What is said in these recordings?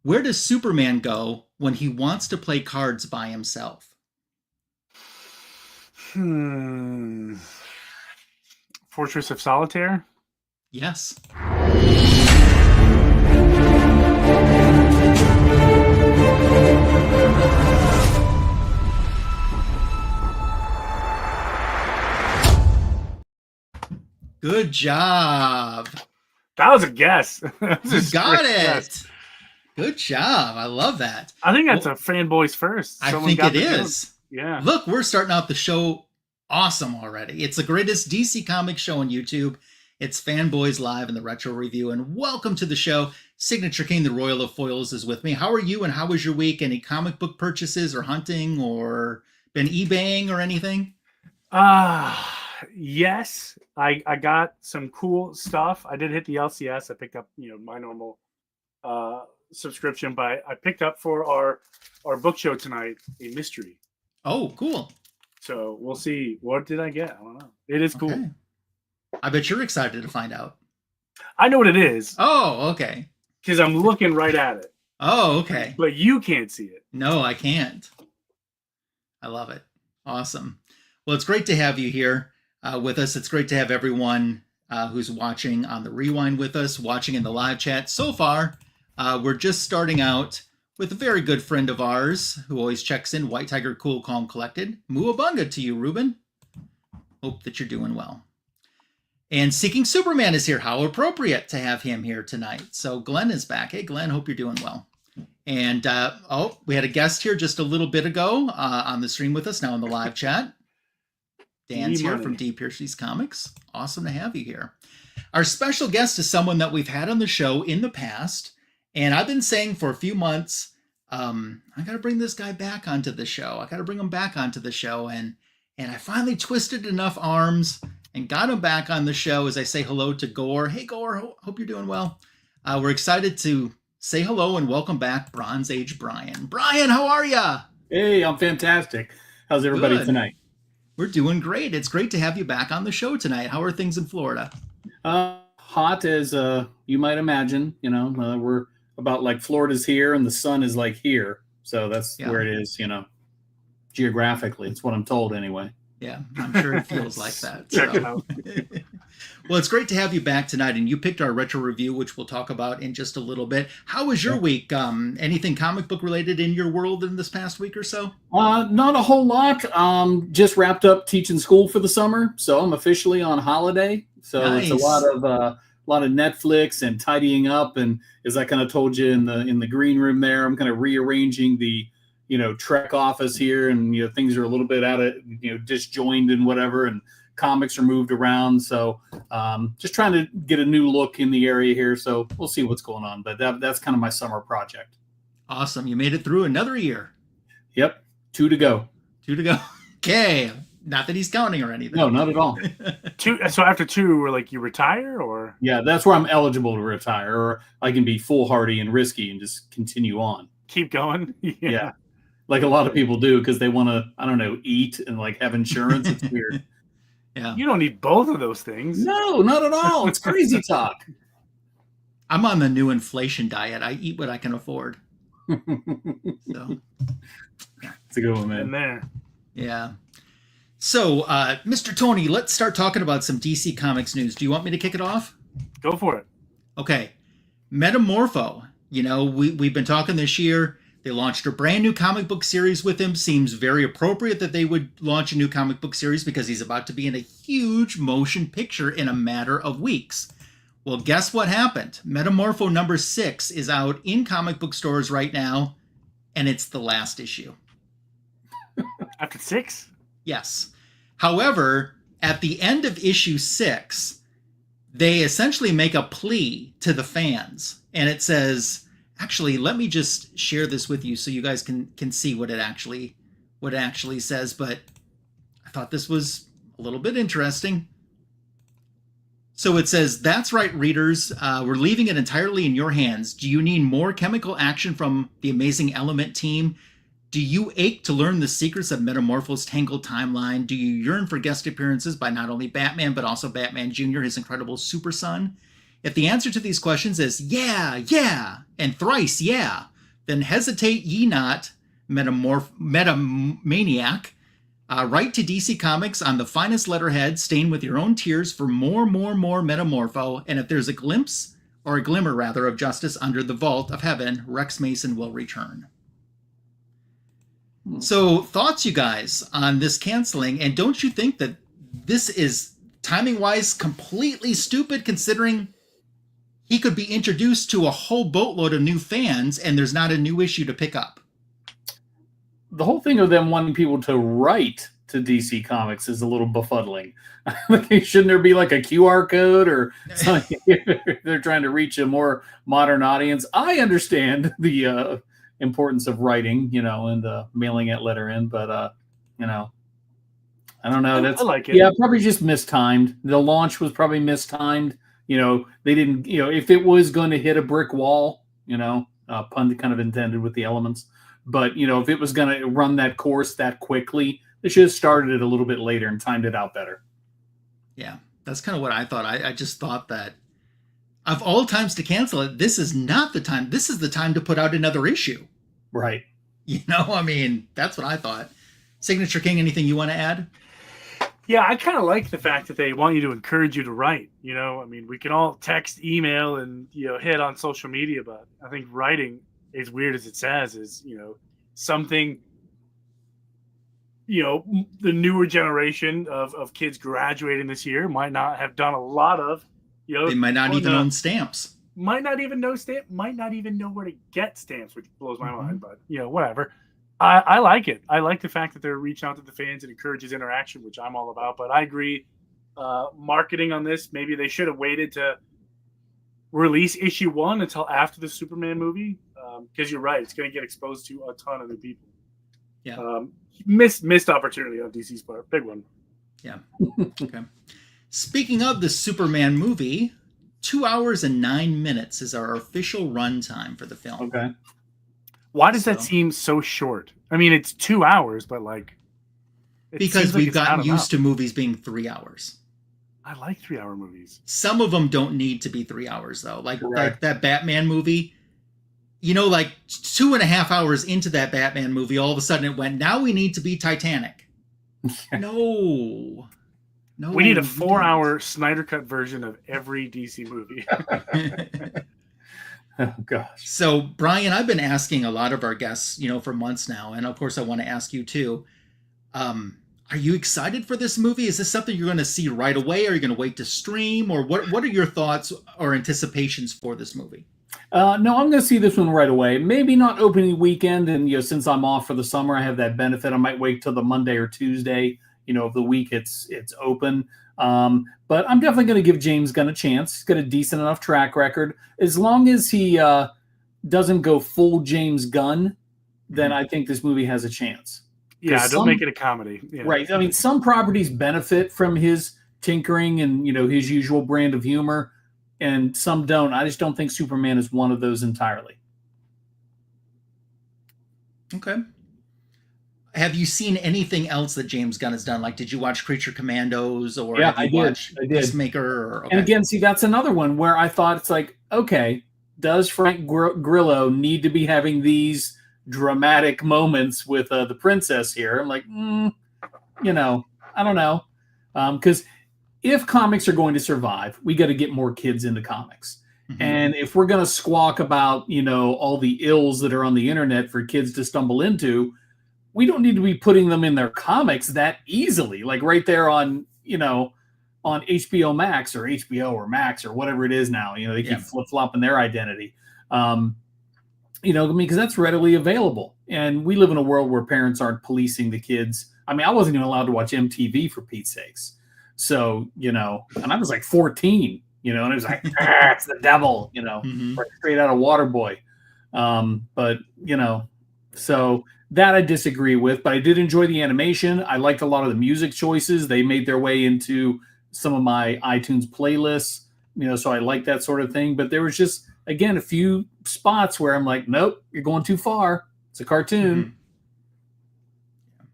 Where does Superman go when he wants to play cards by himself? Fortress of Solitaire? Yes. Good job. That was a guess. You got it. Guess. Good job. I love that. I think that's a Fanboys first. I think it is. Yeah. Look, we're starting out the show awesome already. It's the greatest DC Comics show on YouTube. It's Fanboys Live and the Retro Review, and welcome to the show. Signature King, the Royal of Foils, is with me. How are you, and how was your week? Any comic book purchases or hunting or been eBaying or anything? Yes. I got some cool stuff. I did hit the LCS. I picked up, my normal subscription, but I picked up for our book show tonight a mystery. Oh, cool. So we'll see. What did I get? I don't know. It is cool. Okay. I bet you're excited to find out. I know what it is. Oh, okay. Because I'm looking right at it. Oh, okay. But you can't see it. No, I can't. I love it. Awesome. Well, it's great to have you here with us. It's great to have everyone who's watching on the rewind with us, watching in the live chat. So far, we're just starting out with a very good friend of ours who always checks in, White Tiger Cool, Calm, Collected. Muabunga to you, Ruben. Hope that you're doing well. And Seeking Superman is here. How appropriate to have him here tonight. So Glenn is back. Hey, Glenn, hope you're doing well. And, we had a guest here just a little bit ago on the stream with us, now in the live chat. Dan's here from D. Piercy's Comics. Awesome to have you here. Our special guest is someone that we've had on the show in the past. And I've been saying for a few months, I got to bring this guy back onto the show. I got to bring him back onto the show. And I finally twisted enough arms and got him back on the show as I say hello to Gore. Hey, Gore, hope you're doing well. We're excited to say hello and welcome back Bronze Age Bryon. Bryon, how are ya? Hey, I'm fantastic. How's everybody tonight? We're doing great. It's great to have you back on the show tonight. How are things in Florida? Hot as you might imagine. We're about like Florida's here and the sun is like here. So that's where it is, geographically. It's what I'm told anyway. Yeah, I'm sure it feels like that. Check it out. Well, it's great to have you back tonight, and you picked our retro review, which we'll talk about in just a little bit. How was your week? Anything comic book related in your world in this past week or so? Not a whole lot. Just wrapped up teaching school for the summer, so I'm officially on holiday. So nice. It's a lot of Netflix and tidying up, and as I kind of told you in the green room there, I'm kind of rearranging the Trek office here, and things are a little bit out of disjoined and whatever, and comics are moved around. So just trying to get a new look in the area here. So we'll see what's going on, but that's kind of my summer project. Awesome. You made it through another year. Yep. 2 to go. Okay. Not that he's counting or anything. No, not at all. So after 2, you retire, or? Yeah, that's where I'm eligible to retire, or I can be foolhardy and risky and just continue on. Keep going. Yeah. Like a lot of people do, because they want to, I don't know, eat and have insurance. It's weird. Yeah. You don't need both of those things. No, not at all. It's crazy talk. I'm on the new inflation diet. I eat what I can afford. So, yeah. It's a good one, man. In there. Yeah. So, Mr. Tony, let's start talking about some DC Comics news. Do you want me to kick it off? Go for it. Okay. Metamorpho. We've been talking this year. They launched a brand new comic book series with him. Seems very appropriate that they would launch a new comic book series because he's about to be in a huge motion picture in a matter of weeks. Well, guess what happened? Metamorpho number 6 is out in comic book stores right now, and it's the last issue. After 6? Yes. However, at the end of issue 6, they essentially make a plea to the fans, and it says... Actually, let me just share this with you so you guys can see what it actually says. But I thought this was a little bit interesting. So it says, "That's right, readers. We're leaving it entirely in your hands. Do you need more chemical action from the amazing Element team? Do you ache to learn the secrets of Metamorpho's tangled timeline? Do you yearn for guest appearances by not only Batman, but also Batman Jr., his incredible super son? If the answer to these questions is yeah, and thrice, yeah. Then hesitate ye not, metamaniac. Write to DC Comics on the finest letterhead, stain with your own tears for more metamorpho, and if there's a glimpse, or a glimmer rather, of justice under the vault of heaven, Rex Mason will return. So, thoughts, you guys, on this canceling, and don't you think that this is, timing-wise, completely stupid, considering he could be introduced to a whole boatload of new fans, and there's not a new issue to pick up? The whole thing of them wanting people to write to DC Comics is a little befuddling. Shouldn't there be like a QR code or something? They're trying to reach a more modern audience. I understand the importance of writing, and mailing it letter in, but I don't know. I like it. Yeah, probably just mistimed. The launch was probably mistimed. They didn't. If it was going to hit a brick wall, pun kind of intended with the elements. But, if it was going to run that course that quickly, they should have started it a little bit later and timed it out better. Yeah, that's kind of what I thought. I just thought that of all times to cancel it, this is not the time. This is the time to put out another issue. Right. That's what I thought. Signature King, anything you want to add? Yeah, I kind of like the fact that they want you to encourage you to write. We can all text, email, and, hit on social media, but I think writing, as weird as it says, is something the newer generation of kids graduating this year might not have done a lot of. They might not even own stamps. Might not even know might not even know where to get stamps, which blows my mind. But whatever. I like it. I like the fact that they're reaching out to the fans and encourages interaction, which I'm all about. But I agree, marketing on this, maybe they should have waited to release issue 1 until after the Superman movie. Because you're right, it's going to get exposed to a ton of new people. Yeah. Missed opportunity on DC's part. Big one. Yeah. Okay. Speaking of the Superman movie, 2 hours and 9 minutes is our official runtime for the film. Okay. Why does that seem so short? It's 2 hours, but because we've gotten used to movies being 3 hours. I like 3 hour movies. Some of them don't need to be 3 hours though. Like that Batman movie. 2.5 hours into that Batman movie, all of a sudden it went, now we need to be Titanic. No. We need a 4-hour Snyder Cut version of every DC movie. Oh, gosh. So, Brian, I've been asking a lot of our guests, for months now, and of course I want to ask you too. Are you excited for this movie? Is this something you're going to see right away? Are you going to wait to stream? Or what are your thoughts or anticipations for this movie? No, I'm going to see this one right away. Maybe not opening weekend, and since I'm off for the summer, I have that benefit. I might wait till the Monday or Tuesday, of the week it's open. But I'm definitely going to give James Gunn a chance. He's got a decent enough track record. As long as he doesn't go full James Gunn, then I think this movie has a chance. Yeah, don't make it a comedy. Yeah. Right. Some properties benefit from his tinkering and his usual brand of humor, and some don't. I just don't think Superman is one of those entirely. Okay. Have you seen anything else that James Gunn has done? Like, did you watch Creature Commandos or I did. Peacemaker? And again, see, that's another one where I thought it's like, okay, does Frank Grillo need to be having these dramatic moments with the princess here? I'm like, I don't know. Because if comics are going to survive, we got to get more kids into comics. Mm-hmm. And if we're going to squawk about, all the ills that are on the internet for kids to stumble into, we don't need to be putting them in their comics that easily, like right there on HBO Max or HBO or Max or whatever it is now. They keep flip-flopping their identity. Because that's readily available. And we live in a world where parents aren't policing the kids. I wasn't even allowed to watch MTV for Pete's sakes. So, and I was like 14, and it was like, it's the devil, right straight out of Waterboy. So that I disagree with, but I did enjoy the animation. I liked a lot of the music choices. They made their way into some of my iTunes playlists, so I like that sort of thing. But there was just, again, a few spots where I'm like, nope, you're going too far. It's a cartoon. Mm-hmm.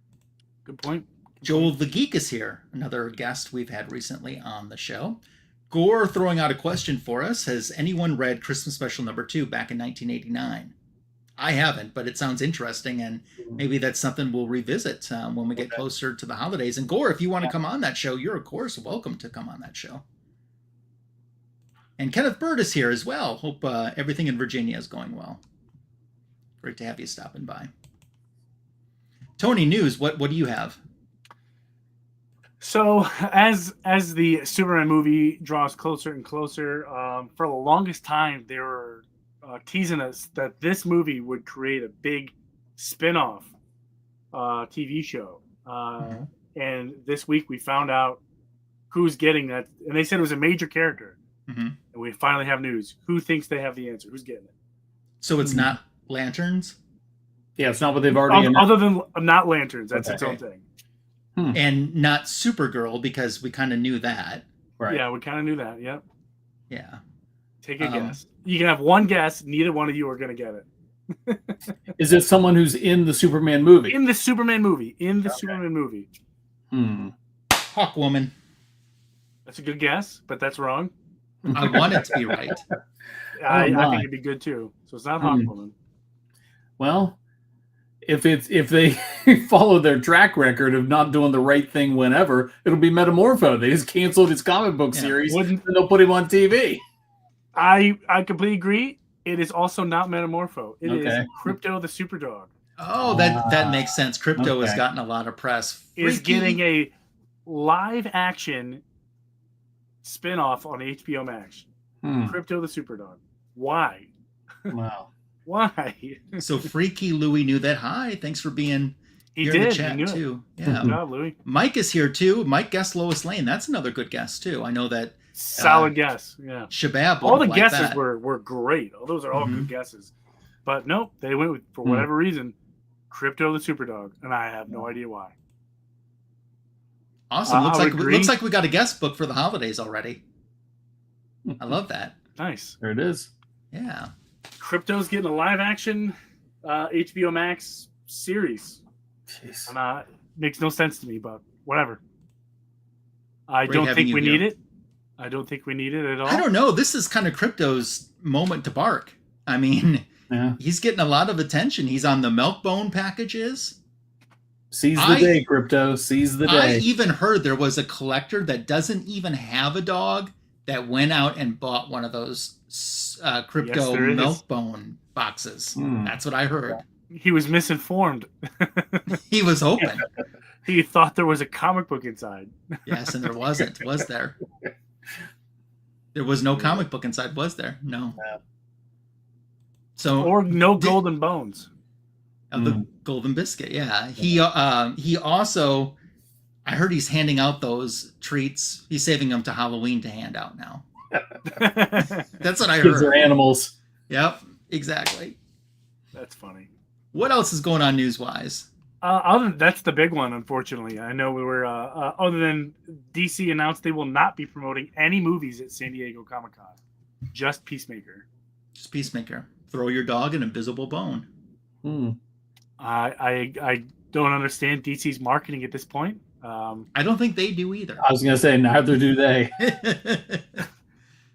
Good point. Joel the Geek is here, another guest we've had recently on the show. Gore throwing out a question for us. Has anyone read Christmas Special #2 back in 1989? I haven't, but it sounds interesting, and maybe that's something we'll revisit when we get closer to the holidays. And Gore, if you want to come on that show, you're, of course, welcome to come on that show. And Kenneth Bird is here as well. Hope everything in Virginia is going well. Great to have you stopping by. Tony, news, what do you have? So as the Superman movie draws closer and closer, for the longest time they were teasing us that this movie would create a big spin-off TV show. And this week we found out who's getting that, and they said it was a major character. And we finally have news. Who thinks they have the answer? Who's getting it? So it's not Lanterns? Yeah, it's not what they've already announced. Other than not Lanterns, that's its own thing. And not Supergirl, because we kind of knew that. Right. Yeah, we kind of knew that. Yep. Yeah. Take a guess. You can have one guess. Neither one of you are going to get it. Is it someone who's in the Superman movie? In the Superman movie. Superman movie. Hawkwoman. That's a good guess, but that's wrong. I want it to be right. I think it'd be good too. So it's not Hawkwoman. Well, if they follow their track record of not doing the right thing whenever, it'll be Metamorpho. They just canceled his comic book series and they'll put him on TV. I completely agree. It is also not Metamorpho. It is Crypto the Superdog. Oh, that makes sense. Crypto has gotten a lot of press. Is getting a live action spin-off on HBO Max. Crypto the Superdog. Why? Wow. Why? So Freaky Louie knew that. Hi, thanks for being here in the chat too. Yeah. Good job, Louie. Mike is here too. Mike guessed Lois Lane. That's another good guess too. I know that. Solid guess. Yeah. Shabab. All the guesses were great. Those are all good guesses. But nope, they went with, for whatever reason, Crypto the Superdog, and I have no idea why. Awesome. Looks like we got a guest book for the holidays already. I love that. Nice. There it is. Yeah. Crypto's getting a live action HBO Max series. Jeez. Makes no sense to me, but whatever. I don't think we need it. I don't think we need it at all. I don't know. This is kind of Crypto's moment to bark. I mean, he's getting a lot of attention. He's on the Milkbone packages. Seize the day, Crypto. Seize the day. I even heard there was a collector that doesn't even have a dog that went out and bought one of those Crypto Milkbone boxes. That's what I heard. He was misinformed. He was hoping. He thought there was a comic book inside. Yes, and there wasn't. Was there? There was no comic book inside, was there? No. So or no golden bones. The golden biscuit, yeah. He also, I heard he's handing out those treats. He's saving them to Halloween to hand out now. That's what I heard. Kids are animals. Yep, exactly. That's funny. What else is going on news-wise? That's the big one, unfortunately. I know we were, other than DC announced they will not be promoting any movies at San Diego Comic-Con. Just Peacemaker. Just Peacemaker. Throw your dog an invisible bone. I don't understand DC's marketing at this point. I don't think they do either. I was going to say, neither do they.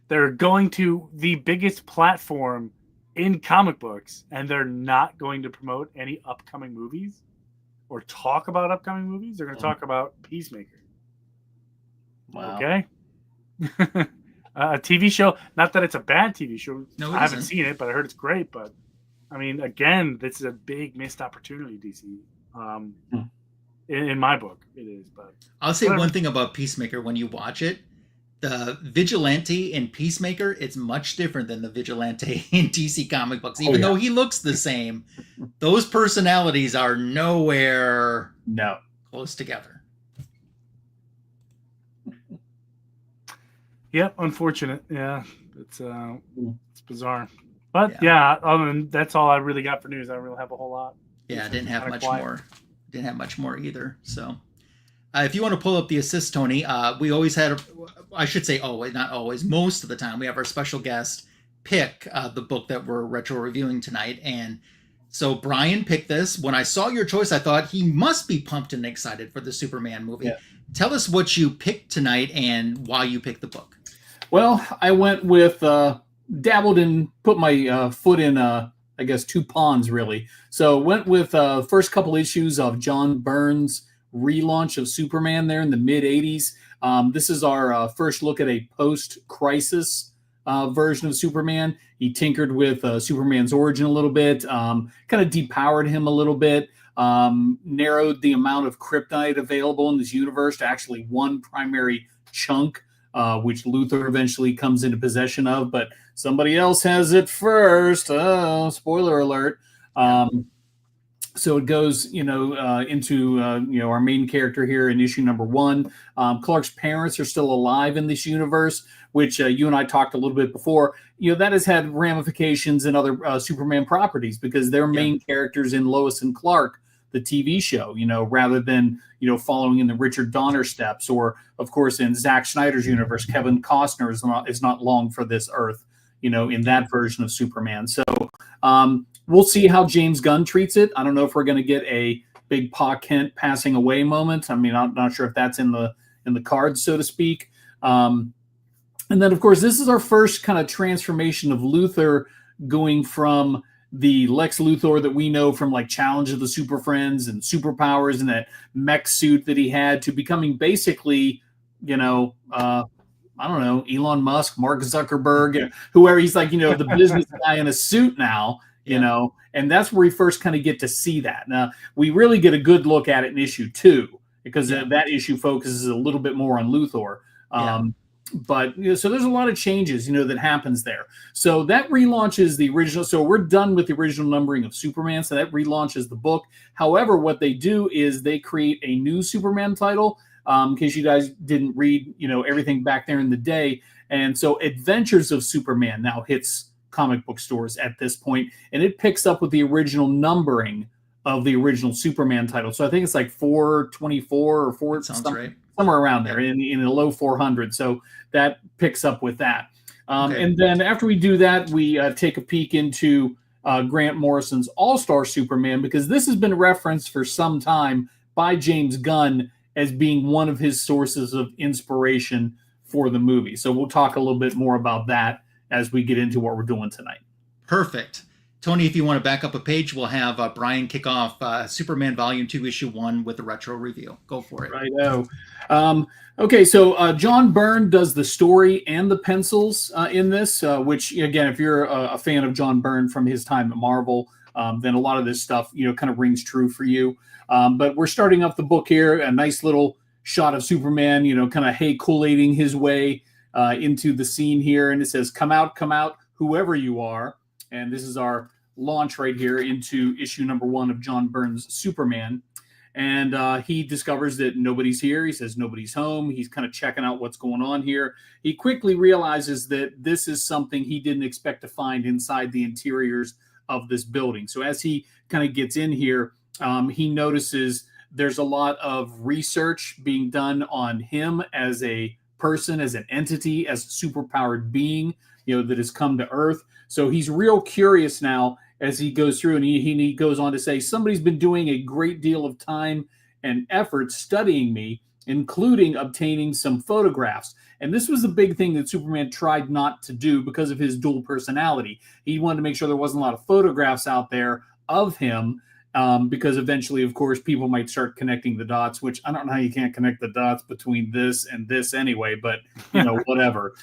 They're going to the biggest platform in comic books, and they're not going to promote any upcoming movies or talk about upcoming movies. They're going to talk about Peacemaker. Wow. Okay. A TV show. Not that it's a bad TV show. No, I haven't seen it, but I heard it's great. But I mean, again, this is a big missed opportunity, DC. In my book, it is. But I'll say one thing about Peacemaker: when you watch it, the vigilante in Peacemaker, it's much different than the vigilante in DC comic books. Even though he looks the same, those personalities are nowhere close together. Yep, unfortunate. Yeah, it's bizarre. But other than that's all I really got for news. I don't really have a whole lot. Yeah, I didn't have much more. Didn't have much more either. So, if you want to pull up the assist, Tony, we always had. I should say always, not always. Most of the time, we have our special guest pick the book that we're retro reviewing tonight, and so Brian picked this. When I saw your choice, I thought he must be pumped and excited for the Superman movie. Yeah. Tell us what you picked tonight and why you picked the book. Well, I went with dabbled in, put my foot in, I guess, two ponds really. So went with first couple issues of John Byrne's relaunch of Superman there in the mid '80s. This is our first look at a post-crisis version of Superman. He tinkered with Superman's origin a little bit, kind of depowered him a little bit, narrowed the amount of kryptonite available in this universe to actually one primary chunk, which Luthor eventually comes into possession of, but somebody else has it first. Oh, spoiler alert. So it goes, into, our main character here in issue number 1. Clark's parents are still alive in this universe, which you and I talked a little bit before. That has had ramifications in other Superman properties because they're main characters in Lois and Clark, the TV show, rather than, following in the Richard Donner steps, or of course in Zack Snyder's universe, Kevin Costner is not long for this earth, in that version of Superman. So we'll see how James Gunn treats it. I don't know if we're going to get a big Pa Kent passing away moment. I mean, I'm not sure if that's in the cards, so to speak. And then, of course, this is our first kind of transformation of Luthor, going from the Lex Luthor that we know from like Challenge of the Super Friends and Superpowers and that mech suit that he had, to becoming basically, I don't know, Elon Musk, Mark Zuckerberg, whoever. He's like, the business guy in a suit now, and that's where we first kind of get to see that. Now, we really get a good look at it in issue 2 because that issue focuses a little bit more on Luthor. But so there's a lot of changes, that happens there. So that relaunches the original. So we're done with the original numbering of Superman. So that relaunches the book. However, what they do is they create a new Superman title, in case you guys didn't read, everything back there in the day. And so Adventures of Superman now hits comic book stores at this point, and it picks up with the original numbering of the original Superman title. So I think it's like 424 or 4. Sounds right. Somewhere around there in the low 400. So that picks up with that. And then after we do that, we take a peek into Grant Morrison's All-Star Superman, because this has been referenced for some time by James Gunn as being one of his sources of inspiration for the movie. So we'll talk a little bit more about that as we get into what we're doing tonight. Perfect. Tony, if you want to back up a page, we'll have Bryon kick off Superman Volume 2, Issue 1 with the retro review. Go for it. Righto. Okay, so John Byrne does the story and the pencils in this, which, again, if you're a fan of John Byrne from his time at Marvel, then a lot of this stuff, kind of rings true for you. But we're starting off the book here, a nice little shot of Superman, kind of Kool-Aiding his way into the scene here. And it says, come out, whoever you are. And this is our launch right here into issue number 1 of John Byrne's Superman. And he discovers that nobody's here. He says nobody's home. He's kind of checking out what's going on here. He quickly realizes that this is something he didn't expect to find inside the interiors of this building. So as he kind of gets in here, he notices there's a lot of research being done on him as a person, as an entity, as a superpowered being, that has come to Earth. So he's real curious now as he goes through, and he goes on to say, somebody's been doing a great deal of time and effort studying me, including obtaining some photographs. And this was the big thing that Superman tried not to do because of his dual personality. He wanted to make sure there wasn't a lot of photographs out there of him, because eventually, of course, people might start connecting the dots, which I don't know how you can't connect the dots between this and this anyway, but, whatever.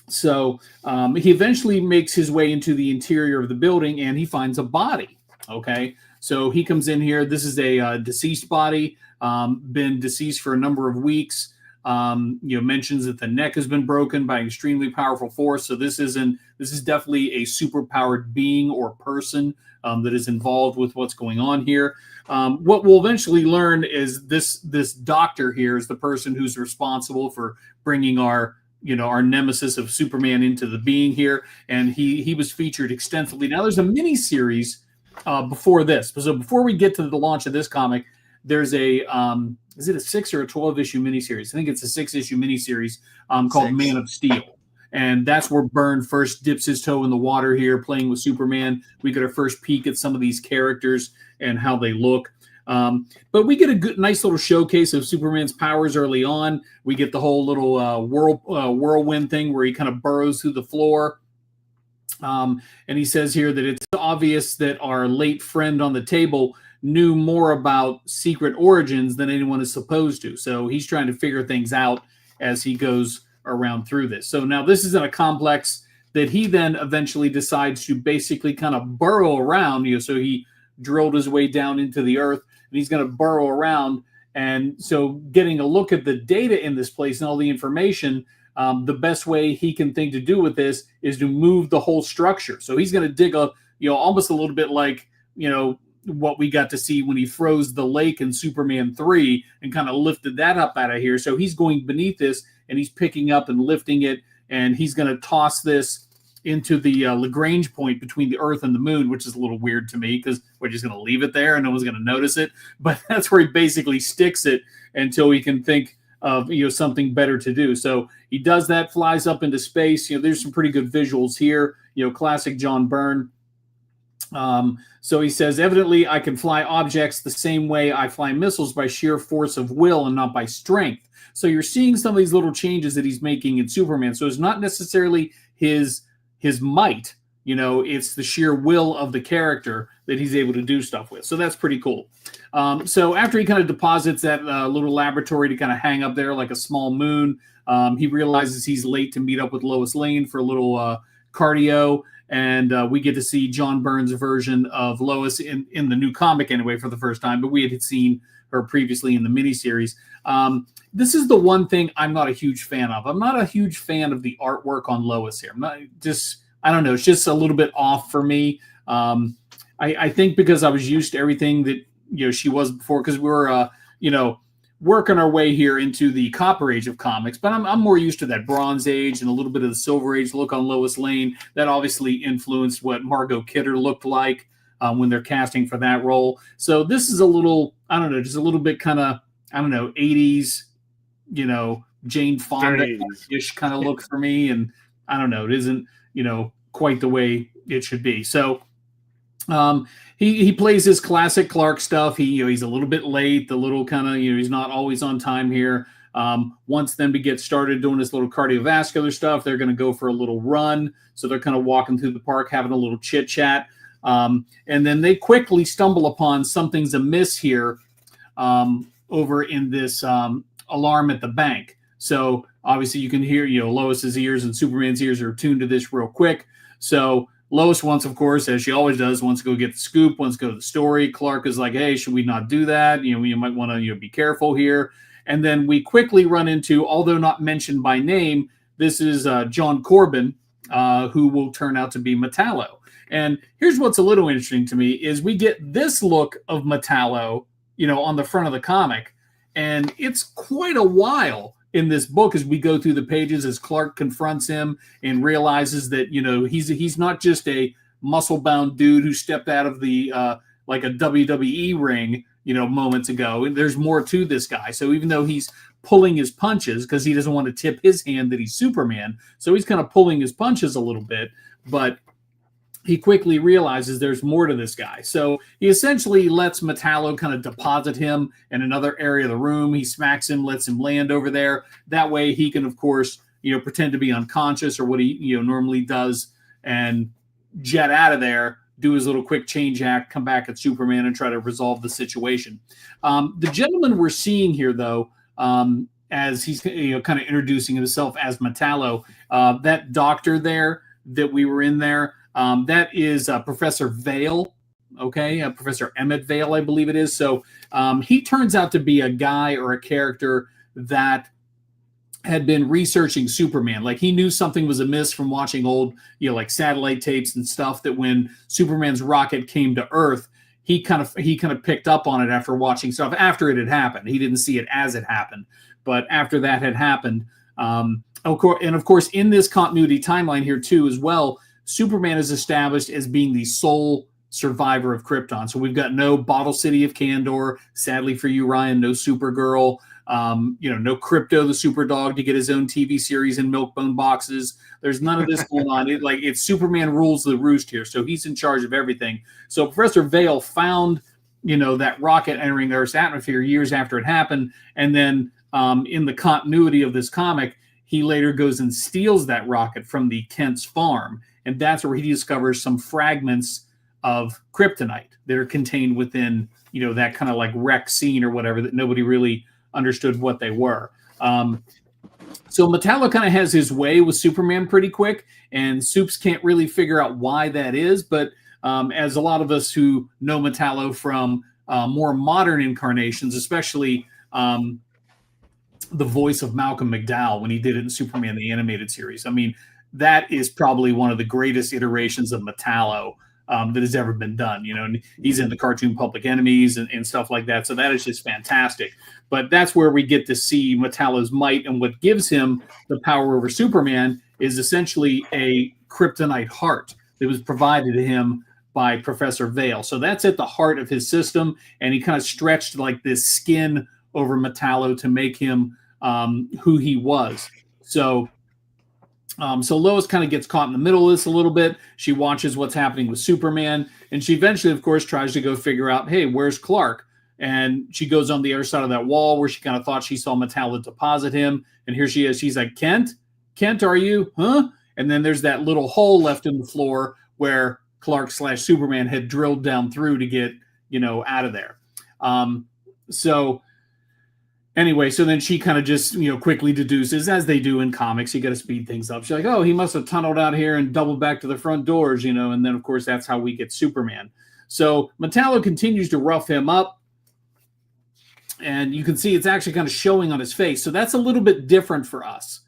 So he eventually makes his way into the interior of the building, and he finds a body. Okay, so he comes in here. This is a deceased body, been deceased for a number of weeks. Mentions that the neck has been broken by an extremely powerful force. So this is definitely a superpowered being or person that is involved with what's going on here. What we'll eventually learn is this doctor here is the person who's responsible for bringing our nemesis of Superman into the being here, and he was featured extensively. Now there's a mini series before this, so before we get to the launch of this comic, there's a is it a 6 or a 12 issue miniseries? I think it's a 6-issue miniseries called Man of Steel, and that's where Byrne first dips his toe in the water here, playing with Superman. We get our first peek at some of these characters and how they look. But we get a nice little showcase of Superman's powers early on. We get the whole little whirlwind thing where he kind of burrows through the floor. And he says here that it's obvious that our late friend on the table knew more about secret origins than anyone is supposed to. So he's trying to figure things out as he goes around through this. So now this is in a complex that he then eventually decides to basically kind of burrow around. So he drilled his way down into the earth, and he's going to burrow around. And so getting a look at the data in this place and all the information, the best way he can think to do with this is to move the whole structure. So he's going to dig almost a little bit like, what we got to see when he froze the lake in Superman 3 and kind of lifted that up out of here. So he's going beneath this, and he's picking up and lifting it, and he's going to toss this into the Lagrange point between the Earth and the Moon, which is a little weird to me because we're just going to leave it there and no one's going to notice it. But that's where he basically sticks it until he can think of something better to do. So he does that, flies up into space. There's some pretty good visuals here. Classic John Byrne. So he says, evidently, I can fly objects the same way I fly missiles by sheer force of will and not by strength. So you're seeing some of these little changes that he's making in Superman. So it's not necessarily his might, it's the sheer will of the character that he's able to do stuff with. So that's pretty cool. So after he kind of deposits that little laboratory to kind of hang up there like a small moon, he realizes he's late to meet up with Lois Lane for a little cardio. And we get to see John Byrne's version of Lois in the new comic anyway for the first time, but we had seen her previously in the miniseries. This is the one thing I'm not a huge fan of. I'm not a huge fan of the artwork on Lois here. I don't know. It's just a little bit off for me. I think because I was used to everything that she was before, because we were working our way here into the Copper Age of comics, but I'm more used to that Bronze Age and a little bit of the Silver Age look on Lois Lane. That obviously influenced what Margot Kidder looked like when they're casting for that role. So this is a little, just a little bit kind of, 80s, Jane Fonda-ish kind of look for me. And I don't know, it isn't, quite the way it should be. So he plays his classic Clark stuff. He's a little bit late, the little kind of, he's not always on time here. Once then we get started doing this little cardiovascular stuff, they're going to go for a little run. So they're kind of walking through the park, having a little chit chat. And then they quickly stumble upon something's amiss here over in this alarm at the bank. So obviously you can hear, Lois's ears and Superman's ears are tuned to this real quick. So Lois wants, of course, as she always does, wants to go get the scoop, wants to go to the story. Clark is like, hey, should we not do that? You might want to be careful here. And then we quickly run into, although not mentioned by name, this is John Corbin, who will turn out to be Metallo. And here's what's a little interesting to me is we get this look of Metallo, on the front of the comic. And it's quite a while in this book as we go through the pages as Clark confronts him and realizes that, he's not just a muscle-bound dude who stepped out of the like a WWE ring, moments ago. And there's more to this guy. So even though he's pulling his punches because he doesn't want to tip his hand that he's Superman, so he's kind of pulling his punches a little bit, but he quickly realizes there's more to this guy. So he essentially lets Metallo kind of deposit him in another area of the room. He smacks him, lets him land over there. That way he can, of course, pretend to be unconscious or what he, normally does and jet out of there, do his little quick change act, come back at Superman and try to resolve the situation. The gentleman we're seeing here, though, as he's, kind of introducing himself as Metallo, that doctor there that we were in there, that is Professor Vale, Professor Emmett Vale, I believe it is. So he turns out to be a guy or a character that had been researching Superman. Like he knew something was amiss from watching old, like satellite tapes and stuff, that when Superman's rocket came to Earth, he kind of picked up on it after watching stuff after it had happened. He didn't see it as it happened, but after that had happened, of course, in this continuity timeline here too, as well, Superman is established as being the sole survivor of Krypton. So we've got no Bottle City of Kandor. Sadly for you, Ryan, no Supergirl. No Crypto, the super dog, to get his own TV series in Milkbone boxes. There's none of this going on. It's Superman rules the roost here. So he's in charge of everything. So Professor Vale found that rocket entering the Earth's atmosphere years after it happened. And then in the continuity of this comic, he later goes and steals that rocket from the Kent's farm. And that's where he discovers some fragments of kryptonite that are contained within, that kind of like wreck scene or whatever, that nobody really understood what they were. So Metallo kind of has his way with Superman pretty quick, and Supes can't really figure out why that is. But as a lot of us who know Metallo from more modern incarnations, especially the voice of Malcolm McDowell when he did it in Superman the Animated Series. I mean, that is probably one of the greatest iterations of Metallo that has ever been done. And he's in the cartoon Public Enemies and stuff like that. So that is just fantastic. But that's where we get to see Metallo's might, and what gives him the power over Superman is essentially a kryptonite heart that was provided to him by Professor Vale. So that's at the heart of his system, and he kind of stretched like this skin over Metallo to make him who he was. So Lois kind of gets caught in the middle of this a little bit. She watches what's happening with Superman, and she eventually, of course, tries to go figure out, hey, where's Clark? And she goes on the other side of that wall where she kind of thought she saw Metallo deposit him. And here she is. She's like, Kent, are you? Huh? And then there's that little hole left in the floor where Clark/Superman had drilled down through to get, out of there. Anyway, so then she kind of just, quickly deduces, as they do in comics, you got to speed things up. She's like, oh, he must have tunneled out here and doubled back to the front doors, and then, of course, that's how we get Superman. So Metallo continues to rough him up, and you can see it's actually kind of showing on his face. So that's a little bit different for us,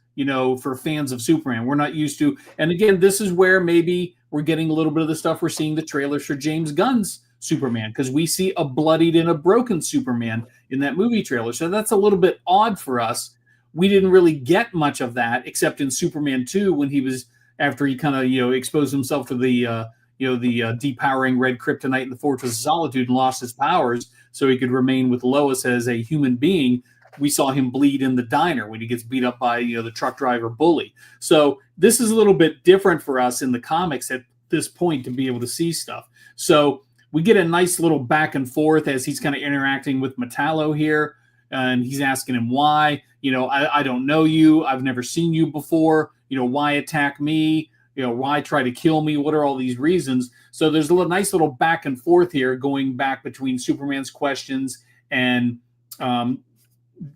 for fans of Superman. We're not used to, and again, this is where maybe we're getting a little bit of the stuff we're seeing the trailers for James Gunn's Superman, because we see a bloodied and a broken Superman in that movie trailer. So that's a little bit odd for us. We didn't really get much of that except in Superman 2 when he was, after he kind of, exposed himself to the depowering red kryptonite in the Fortress of Solitude and lost his powers so he could remain with Lois as a human being. We saw him bleed in the diner when he gets beat up by, the truck driver bully. So this is a little bit different for us in the comics at this point to be able to see stuff. So we get a nice little back and forth as he's kind of interacting with Metallo here. And he's asking him why, I don't know you. I've never seen you before. Why attack me? Why try to kill me? What are all these reasons? So there's a nice little back and forth here going back between Superman's questions and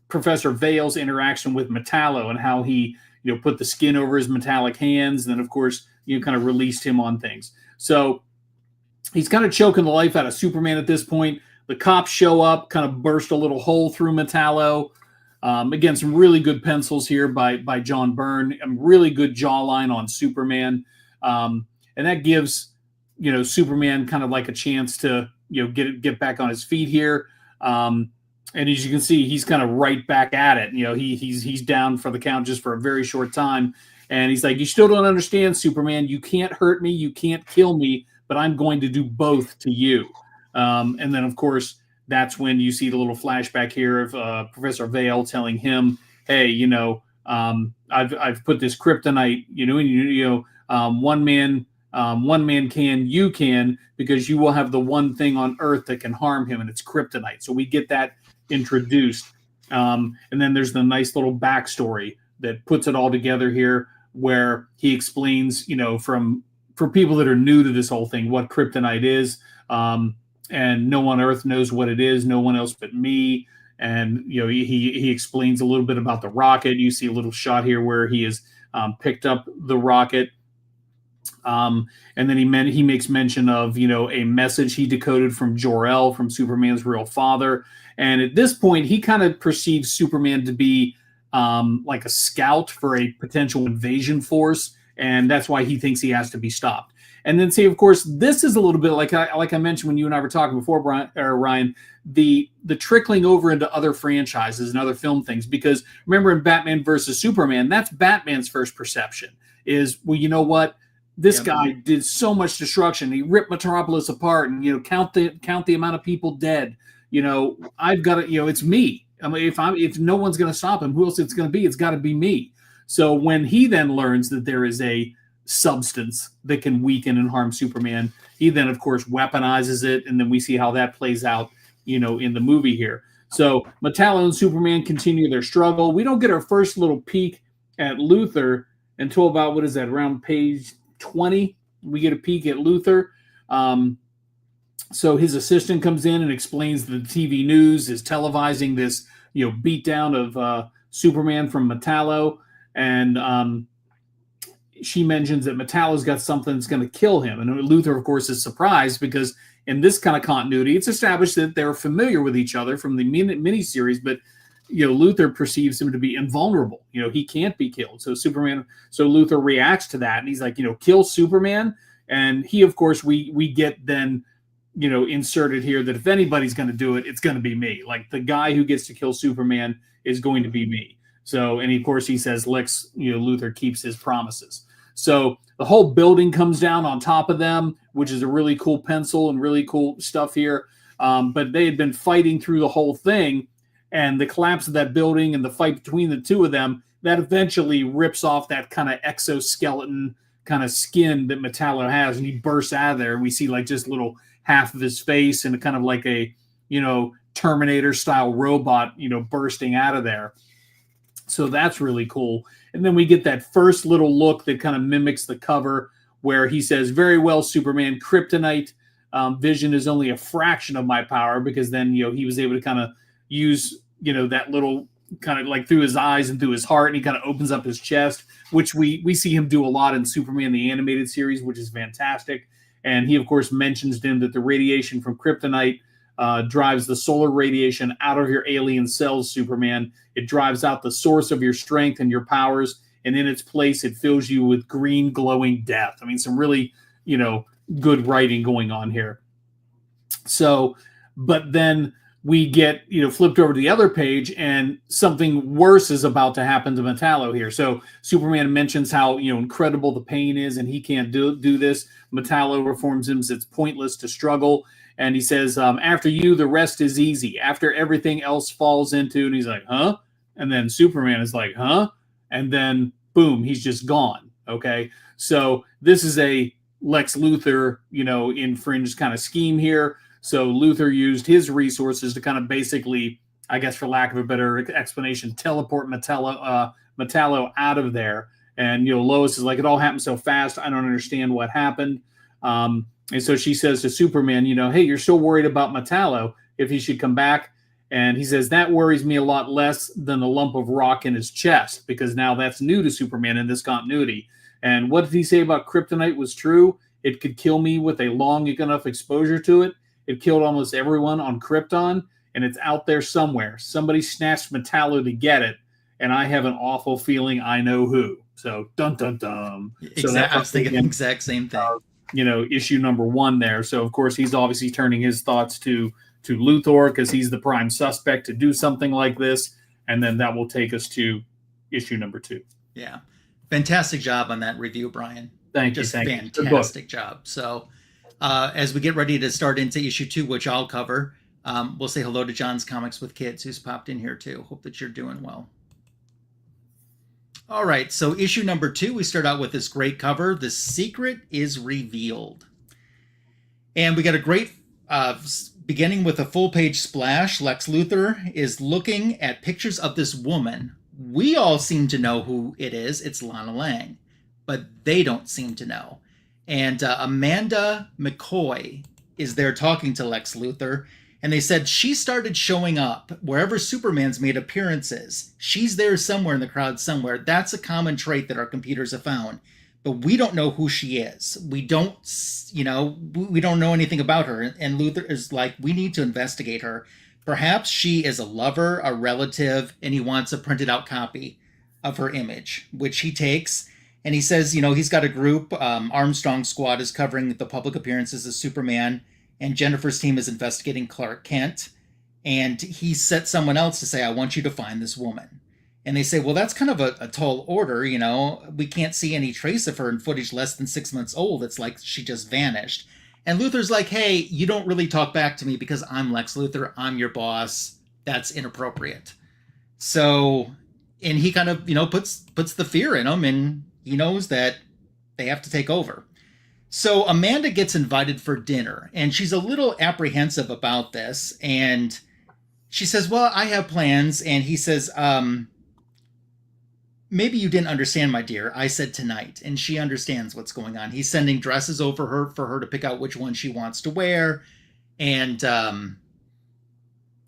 Professor Vale's interaction with Metallo and how he, put the skin over his metallic hands. And then, of course, kind of released him on things. So he's kind of choking the life out of Superman at this point. The cops show up, kind of burst a little hole through Metallo. Again, some really good pencils here by John Byrne, and really good jawline on Superman. And that gives, Superman kind of like a chance to, get back on his feet here. And as you can see, he's kind of right back at it. He's down for the count just for a very short time. And he's like, you still don't understand, Superman. You can't hurt me. You can't kill me, but I'm going to do both to you. And then, of course, that's when you see the little flashback here of Professor Vale telling him, hey, I've put this kryptonite, one man can, you can, because you will have the one thing on Earth that can harm him, and it's kryptonite. So we get that introduced. And then there's the nice little backstory that puts it all together here, where he explains, for people that are new to this whole thing, what kryptonite is. And no one on Earth knows what it is. No one else but me. And, he explains a little bit about the rocket. You see a little shot here where he has picked up the rocket. And then he makes mention of, a message he decoded from Jor-El, from Superman's real father. And at this point, he kind of perceives Superman to be like a scout for a potential invasion force. And that's why he thinks he has to be stopped. And then, see, of course, this is a little bit like I mentioned when you and I were talking before, Ryan, the trickling over into other franchises and other film things. Because remember, in Batman versus Superman, that's Batman's first perception is, well, you know what? This guy did so much destruction. He ripped Metropolis apart, and count the amount of people dead. I've got to, it's me. I mean, if no one's going to stop him, who else it's going to be? It's got to be me. So when he then learns that there is a substance that can weaken and harm Superman. He then, of course, weaponizes it, and then we see how that plays out, in the movie here. So Metallo and Superman continue their struggle. We don't get our first little peek at Luthor until about, what is that, around page 20? We get a peek at Luthor. So his assistant comes in and explains the TV news is televising this, beatdown of Superman from Metallo. And she mentions that Metallo's got something that's going to kill him. And Luthor, of course, is surprised because in this kind of continuity, it's established that they're familiar with each other from the miniseries, but Luthor perceives him to be invulnerable. He can't be killed. So Luthor reacts to that, and he's like, kill Superman. And he, of course, we get then, inserted here that if anybody's going to do it, it's going to be me. Like, the guy who gets to kill Superman is going to be me. So, and of course, he says Luthor keeps his promises. So the whole building comes down on top of them, which is a really cool pencil and really cool stuff here. But they had been fighting through the whole thing, and the collapse of that building and the fight between the two of them, that eventually rips off that kind of exoskeleton kind of skin that Metallo has, and he bursts out of there. And we see like just little half of his face and kind of like a, Terminator style robot, bursting out of there. So that's really cool. And then we get that first little look that kind of mimics the cover where he says, very well, Superman, kryptonite vision is only a fraction of my power, because then, he was able to kind of use, that little kind of like through his eyes and through his heart, and he kind of opens up his chest, which we see him do a lot in Superman, the animated series, which is fantastic. And he, of course, mentions to him that the radiation from kryptonite drives the solar radiation out of your alien cells, Superman. It drives out the source of your strength and your powers, and in its place, it fills you with green, glowing death. I mean, some really, good writing going on here. So, but then we get, flipped over to the other page, and something worse is about to happen to Metallo here. So Superman mentions how, incredible the pain is, and he can't do this. Metallo reforms him, says it's pointless to struggle. And he says, after you, the rest is easy. After everything else falls into, and he's like, huh? And then Superman is like, huh? And then, boom, he's just gone. Okay. So this is a Lex Luthor, infringed kind of scheme here. So Luthor used his resources to kind of basically, I guess for lack of a better explanation, teleport Metallo out of there. And, Lois is like, it all happened so fast, I don't understand what happened. And so she says to Superman, hey, you're so worried about Metallo, if he should come back. And he says, that worries me a lot less than the lump of rock in his chest, because now that's new to Superman in this continuity. And what did he say about kryptonite was true? It could kill me with a long enough exposure to it. It killed almost everyone on Krypton, and it's out there somewhere. Somebody snatched Metallo to get it, and I have an awful feeling I know who. So, dun, dun, dun. Exactly. I was thinking the exact same thing. Issue number 1 there. So, of course, he's obviously turning his thoughts to Luthor, because he's the prime suspect to do something like this. And then that will take us to issue number 2. Yeah. Fantastic job on that review, Brian. Thank you. Fantastic job. So as we get ready to start into issue 2, which I'll cover, we'll say hello to John's Comics with Kids, who's popped in here too. Hope that you're doing well. All right, so issue number 2, we start out with this great cover. The secret is revealed. And we got a great beginning with a full-page splash. Lex Luthor is looking at pictures of this woman. We all seem to know who it is. It's Lana Lang, but they don't seem to know. And Amanda McCoy is there talking to Lex Luthor, and they said she started showing up wherever Superman's made appearances. She's there somewhere in the crowd somewhere. That's a common trait that our computers have found. But we don't know who she is. We don't know anything about her. And Luthor is like, we need to investigate her. Perhaps she is a lover, a relative, and he wants a printed out copy of her image, which he takes. And he says, he's got a group. Armstrong Squad is covering the public appearances of Superman, and Jennifer's team is investigating Clark Kent. And he set someone else to say, I want you to find this woman. And they say, well, that's kind of a tall order. We can't see any trace of her in footage less than 6 months old. It's like she just vanished. And Luthor's like, hey, you don't really talk back to me because I'm Lex Luthor. I'm your boss. That's inappropriate. So, and he kind of, puts the fear in him, and he knows that they have to take over. So Amanda gets invited for dinner, and she's a little apprehensive about this. And she says, well, I have plans. And he says, maybe you didn't understand, my dear. I said tonight. And she understands what's going on. He's sending dresses over her for her to pick out which one she wants to wear. And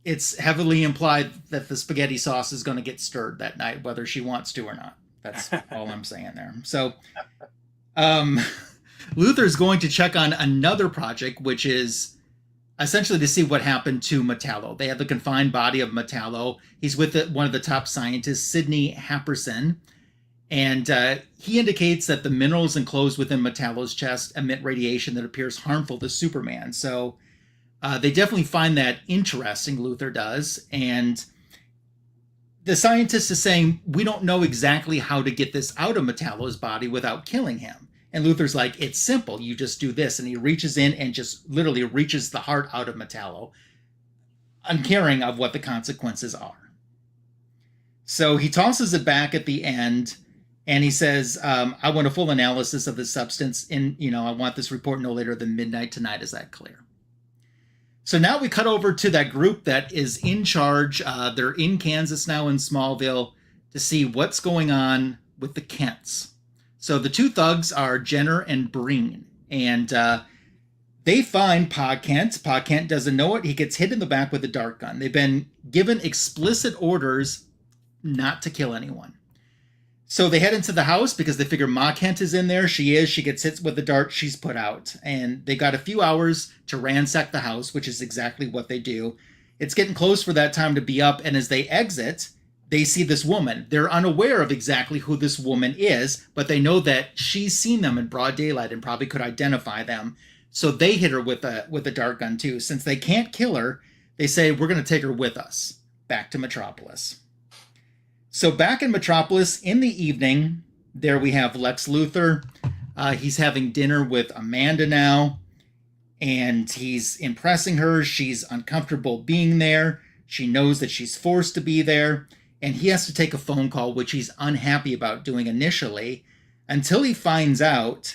it's heavily implied that the spaghetti sauce is going to get stirred that night, whether she wants to or not. That's all I'm saying there. So Luthor's going to check on another project, which is essentially to see what happened to Metallo. They have the confined body of Metallo. He's with one of the top scientists, Sidney Happerson. And he indicates that the minerals enclosed within Metallo's chest emit radiation that appears harmful to Superman. So they definitely find that interesting, Luthor does. And the scientist is saying, we don't know exactly how to get this out of Metallo's body without killing him. And Luthor's like, it's simple. You just do this. And he reaches in and just literally reaches the heart out of Metallo, uncaring of what the consequences are. So he tosses it back at the end, and he says, I want a full analysis of the substance. And, I want this report no later than midnight tonight. Is that clear? So now we cut over to that group that is in charge. They're in Kansas now, in Smallville, to see what's going on with the Kents. So the two thugs are Jenner and Byrne, and they find Pa Kent. Pa Kent doesn't know it. He gets hit in the back with a dart gun. They've been given explicit orders not to kill anyone. So they head into the house because they figure Ma Kent is in there. She is. She gets hit with the dart. She's put out. And they got a few hours to ransack the house, which is exactly what they do. It's getting close for that time to be up. And as they exit, they see this woman. They're unaware of exactly who this woman is, but they know that she's seen them in broad daylight and probably could identify them. So they hit her with a dart gun too. Since they can't kill her, they say, we're going to take her with us back to Metropolis. So back in Metropolis in the evening, there we have Lex Luthor. He's having dinner with Amanda now, and he's impressing her. She's uncomfortable being there. She knows that she's forced to be there, and he has to take a phone call, which he's unhappy about doing initially, until he finds out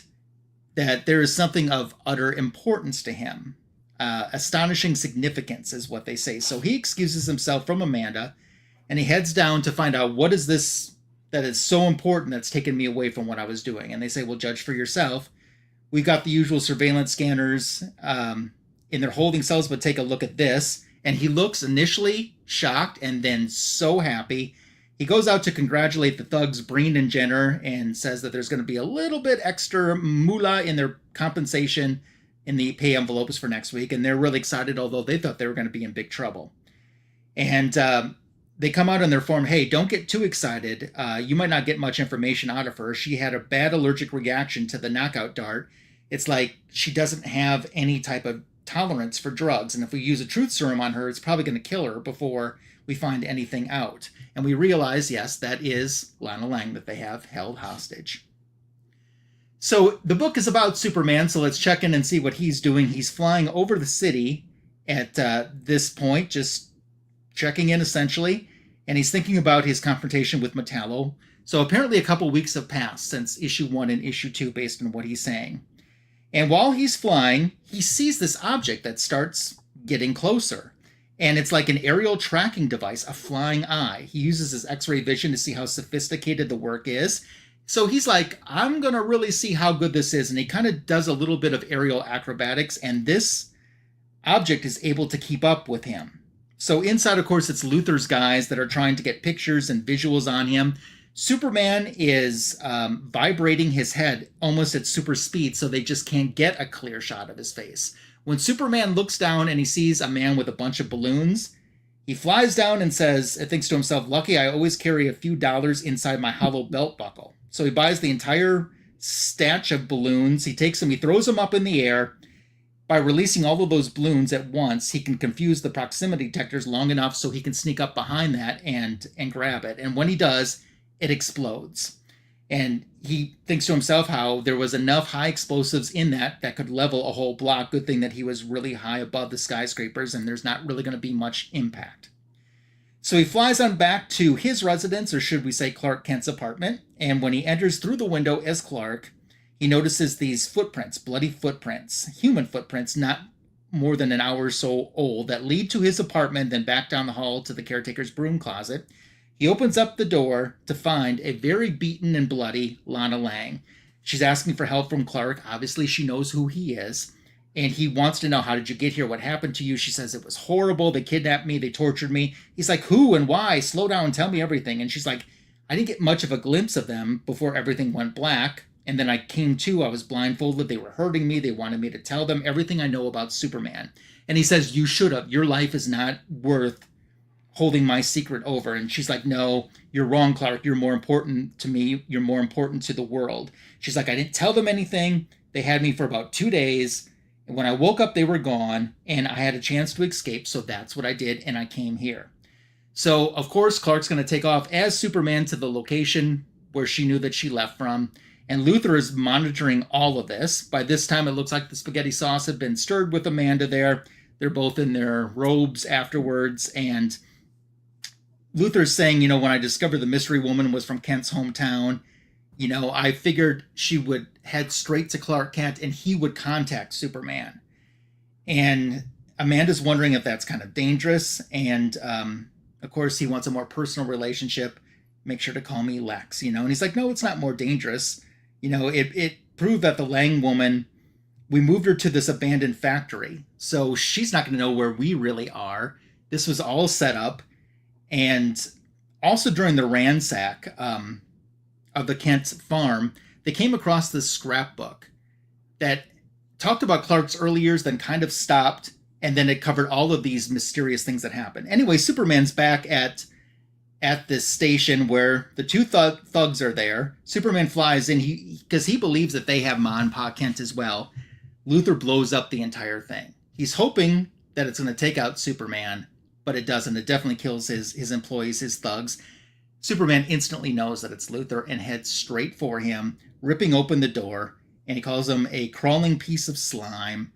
that there is something of utter importance to him. Astonishing significance is what they say. So he excuses himself from Amanda, and he heads down to find out what is this that is so important that's taken me away from what I was doing. And they say, well, judge for yourself. We've got the usual surveillance scanners in their holding cells, but take a look at this. And he looks initially shocked and then so happy. He goes out to congratulate the thugs, Byrne and Jenner, and says that there's going to be a little bit extra moolah in their compensation in the pay envelopes for next week. And they're really excited, although they thought they were going to be in big trouble. And they come out on their form, hey, don't get too excited. You might not get much information out of her. She had a bad allergic reaction to the knockout dart. It's like she doesn't have any type of tolerance for drugs. And if we use a truth serum on her, it's probably going to kill her before we find anything out. And we realize, yes, that is Lana Lang that they have held hostage. So the book is about Superman, so let's check in and see what he's doing. He's flying over the city at this point, just checking in essentially, and he's thinking about his confrontation with Metallo. So apparently a couple weeks have passed since issue 1 and issue 2 based on what he's saying. And while he's flying, he sees this object that starts getting closer. And it's like an aerial tracking device, a flying eye. He uses his X-ray vision to see how sophisticated the work is. So he's like, I'm going to really see how good this is. And he kind of does a little bit of aerial acrobatics, and this object is able to keep up with him. So inside, of course, it's Luthor's guys that are trying to get pictures and visuals on him. Superman is vibrating his head almost at super speed, so they just can't get a clear shot of his face. When Superman looks down and he sees a man with a bunch of balloons, he flies down and says, thinks to himself, lucky I always carry a few dollars inside my hollow belt buckle. So he buys the entire stash of balloons. He takes them, he throws them up in the air. By releasing all of those balloons at once, he can confuse the proximity detectors long enough so he can sneak up behind that and grab it. And when he does, it explodes. And he thinks to himself how there was enough high explosives in that could level a whole block. Good thing that he was really high above the skyscrapers and there's not really going to be much impact. So he flies on back to his residence, or should we say Clark Kent's apartment. And when he enters through the window as Clark, he notices these footprints, bloody footprints, human footprints, not more than an hour or so old, that lead to his apartment, then back down the hall to the caretaker's broom closet. He opens up the door to find a very beaten and bloody Lana Lang. She's asking for help from Clark. Obviously, she knows who he is. And he wants to know, how did you get here? What happened to you? She says, it was horrible. They kidnapped me. They tortured me. He's like, who and why? Slow down. Tell me everything. And she's like, I didn't get much of a glimpse of them before everything went black. And then I came to. I was blindfolded. They were hurting me. They wanted me to tell them everything I know about Superman. And he says, you should have. Your life is not worth holding my secret over. And she's like, no, you're wrong, Clark. You're more important to me. You're more important to the world. She's like, I didn't tell them anything. They had me for about 2 days. And when I woke up, they were gone, and I had a chance to escape, so that's what I did, and I came here. So, of course, Clark's going to take off as Superman to the location where she knew that she left from, and Luthor is monitoring all of this. By this time, it looks like the spaghetti sauce had been stirred with Amanda there. They're both in their robes afterwards, and Luthor's saying, when I discovered the mystery woman was from Kent's hometown, I figured she would head straight to Clark Kent and he would contact Superman. And Amanda's wondering if that's kind of dangerous. And, of course, he wants a more personal relationship. Make sure to call me Lex, And he's like, no, it's not more dangerous. It proved that the Lang woman, we moved her to this abandoned factory. So she's not going to know where we really are. This was all set up. And also during the ransack, of the Kent farm, they came across this scrapbook that talked about Clark's early years, then kind of stopped, and then it covered all of these mysterious things that happened. Anyway, Superman's back at this station where the two thugs are there. Superman flies in because he believes that they have Ma and Pa Kent as well. Luthor blows up the entire thing. He's hoping that it's going to take out Superman, but it doesn't. It definitely kills his employees, his thugs. Superman instantly knows that it's Luthor and heads straight for him, ripping open the door, and he calls him a crawling piece of slime.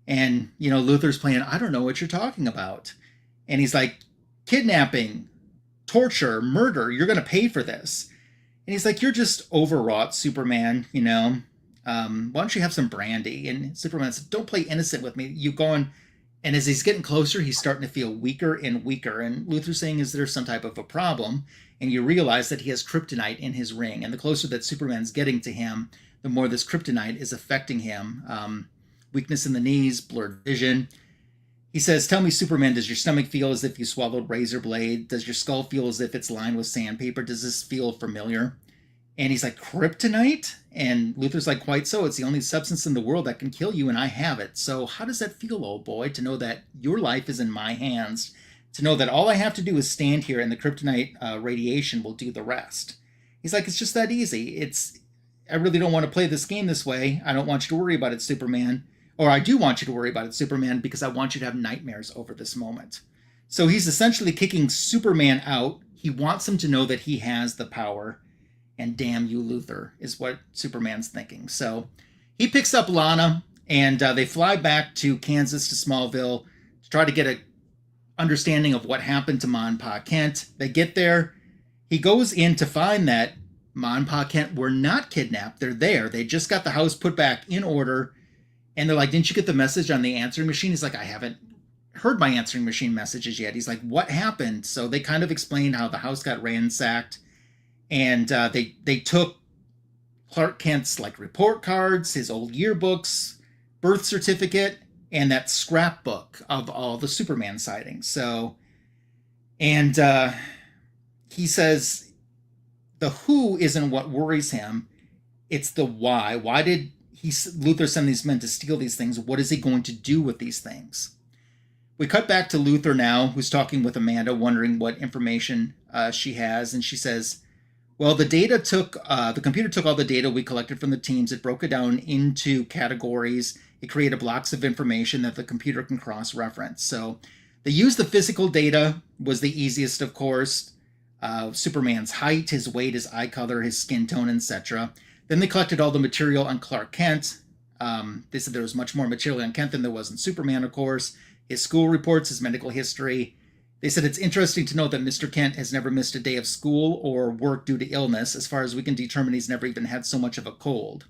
And, Luthor's playing, I don't know what you're talking about. And he's like, kidnapping, torture, murder, you're going to pay for this. And he's like, you're just overwrought, Superman, why don't you have some brandy? And Superman says, don't play innocent with me. You going. And as he's getting closer, he's starting to feel weaker and weaker. And Luthor's saying, is there some type of a problem? And you realize that he has kryptonite in his ring. And the closer that Superman's getting to him, the more this kryptonite is affecting him. Weakness in the knees, blurred vision. He says, tell me, Superman, does your stomach feel as if you swallowed razor blade? Does your skull feel as if it's lined with sandpaper? Does this feel familiar? And he's like, kryptonite? And Luthor's like, quite so. It's the only substance in the world that can kill you, and I have it. So how does that feel, old boy, to know that your life is in my hands? To know that all I have to do is stand here and the kryptonite radiation will do the rest. He's like, it's just that easy. I really don't want to play this game this way. I don't want you to worry about it, Superman. Or I do want you to worry about it, Superman, because I want you to have nightmares over this moment. So he's essentially kicking Superman out. He wants him to know that he has the power. And damn you, Luthor, is what Superman's thinking. So he picks up Lana, and they fly back to Kansas, to Smallville, to try to get an understanding of what happened to Ma and Pa Kent. They get there. He goes in to find that Ma and Pa Kent were not kidnapped. They're there. They just got the house put back in order. And they're like, didn't you get the message on the answering machine? He's like, I haven't heard my answering machine messages yet. He's like, what happened? So they kind of explained how the house got ransacked. And they took Clark Kent's report cards, his old yearbooks, birth certificate, and that scrapbook of all the Superman sightings. So, and he says the who isn't what worries him. It's the why. Why did Luthor send these men to steal these things? What is he going to do with these things? We cut back to Luthor now, who's talking with Amanda, wondering what information she has. And she says, well, the computer took all the data we collected from the teams. It broke it down into categories. It created blocks of information that the computer can cross-reference. So they used the physical data, was the easiest, of course. Superman's height, his weight, his eye color, his skin tone, etc. Then they collected all the material on Clark Kent. They said there was much more material on Kent than there was in Superman, of course. His school reports, his medical history. They said it's interesting to note that Mr. Kent has never missed a day of school or work due to illness. As far as we can determine, he's never even had so much of a cold.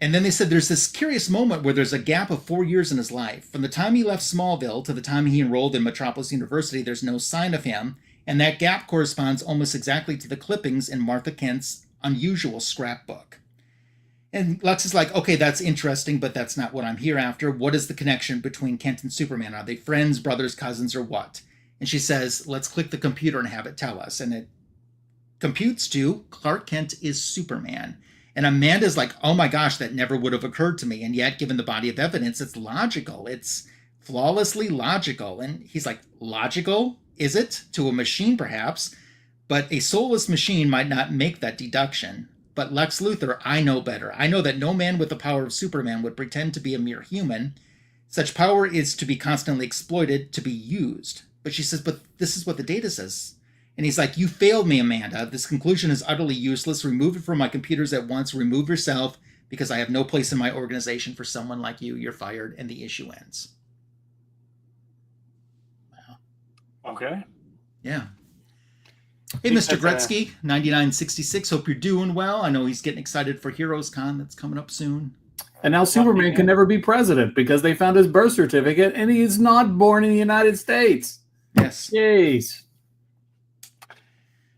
And then they said there's this curious moment where there's a gap of 4 years in his life. From the time he left Smallville to the time he enrolled in Metropolis University, there's no sign of him. And that gap corresponds almost exactly to the clippings in Martha Kent's unusual scrapbook. And Lex is like, okay, that's interesting, but that's not what I'm here after. What is the connection between Kent and Superman? Are they friends, brothers, cousins, or what? And she says, let's click the computer and have it tell us. And it computes to Clark Kent is Superman. And Amanda's like, oh my gosh, that never would have occurred to me. And yet, given the body of evidence, it's logical. It's flawlessly logical. And he's like, logical? Is it? To a machine, perhaps. But a soulless machine might not make that deduction. But Lex Luthor, I know better. I know that no man with the power of Superman would pretend to be a mere human. Such power is to be constantly exploited, to be used. But she says, but this is what the data says. And he's like, you failed me, Amanda. This conclusion is utterly useless. Remove it from my computers at once. Remove yourself, because I have no place in my organization for someone like you. You're fired, and the issue ends. Wow. Okay. Yeah. Hey, Mr. Gretzky, 9966. Hope you're doing well. I know he's getting excited for Heroes Con that's coming up soon. And now Superman can never be president because they found his birth certificate and he is not born in the United States. Yes. Jeez.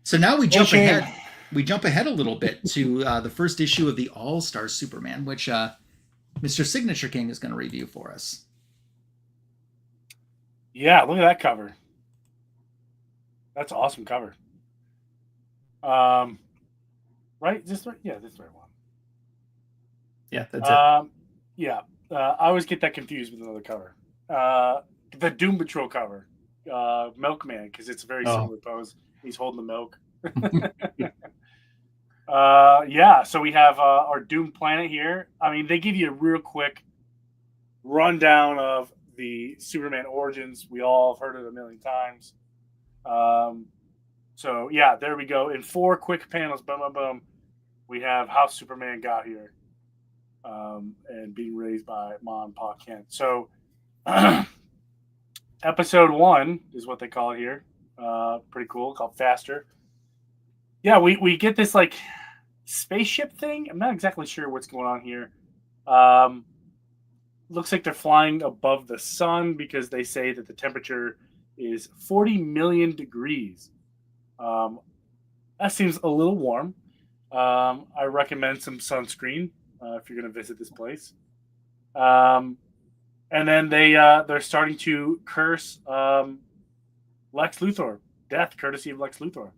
So now we jump ahead. We jump ahead a little bit to the first issue of the All-Star Superman, which Mr. Signature King is going to review for us. Yeah, look at that cover. That's an awesome cover. Right? This right? Yeah, this right one. Yeah, that's it. Yeah. I always get that confused with another cover. The Doom Patrol cover. Milkman, because it's a very similar pose. He's holding the milk. Yeah, so we have our Doom planet here. I mean, they give you a real quick rundown of the Superman origins. We all have heard it a million times. So yeah, there we go. In 4 quick panels, boom, boom, boom, we have how Superman got here, and being raised by Mom and Pa Kent. So episode 1 is what they call it here. Pretty cool, called Faster. Yeah, we get this like spaceship thing. I'm not exactly sure what's going on here. Looks like they're flying above the sun because they say that the temperature is 40 million degrees. That seems a little warm. I recommend some sunscreen if you're going to visit this place. And then they're starting to curse Lex Luthor, death courtesy of Lex Luthor,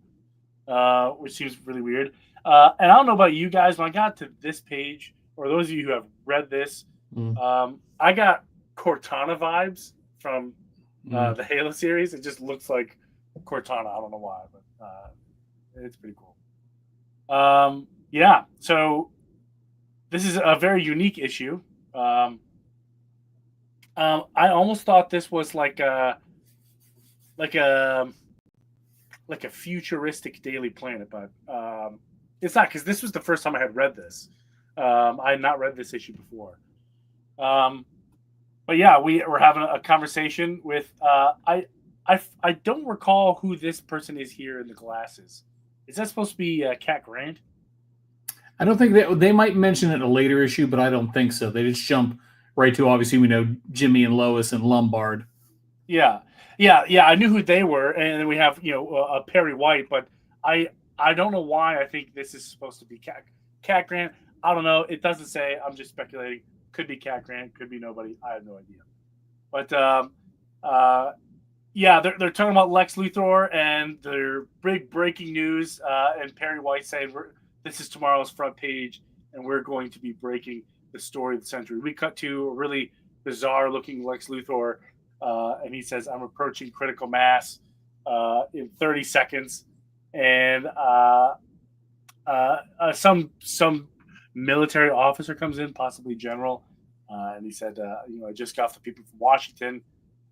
which seems really weird. And I don't know about you guys, when I got to this page, or those of you who have read this, I got Cortana vibes from the Halo series. It just looks like Cortana. I don't know why, but it's pretty cool. Yeah, so this is a very unique issue. I almost thought this was like a futuristic Daily Planet, but it's not, because this was the first time I had read this. I had not read this issue before. But yeah, we're having a conversation with I don't recall who this person is here in the glasses. Is that supposed to be Cat Grant? I don't think they might mention it in a later issue, but I don't think so. They just jump right to, obviously we know Jimmy and Lois and Lombard. Yeah. I knew who they were, and then we have Perry White, but I don't know why I think this is supposed to be Cat Grant. I don't know. It doesn't say. I'm just speculating. Could be Cat Grant. Could be nobody. I have no idea. But yeah, they're talking about Lex Luthor and their big breaking news. And Perry White saying this is tomorrow's front page, and we're going to be breaking the story of the century. We cut to a really bizarre looking Lex Luthor. And he says, I'm approaching critical mass in 30 seconds. And some military officer comes in, possibly general. And he said, I just got the people from Washington,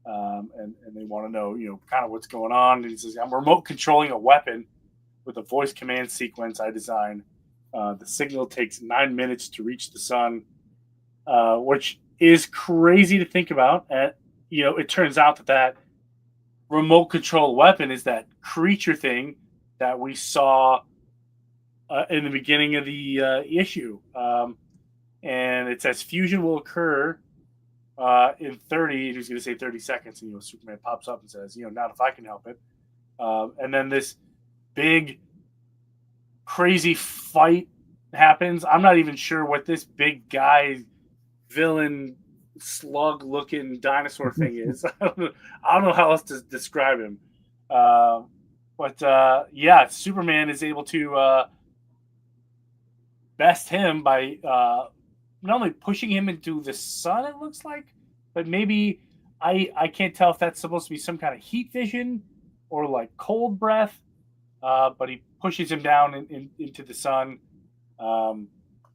and they want to know, kind of what's going on. And he says, I'm remote controlling a weapon with a voice command sequence I designed. The signal takes 9 minutes to reach the sun, which is crazy to think about. And it turns out that remote control weapon is that creature thing that we saw in the beginning of the issue. and it says fusion will occur in 30. He's going to say 30 seconds, and Superman pops up and says, not if I can help it. And then this big, crazy fight happens. I'm not even sure what this big guy, villain, slug-looking dinosaur thing is. I don't know how else to describe him. But Superman is able to best him by not only pushing him into the sun, it looks like, but maybe I can't tell if that's supposed to be some kind of heat vision or like cold breath. But he pushes him down into the sun,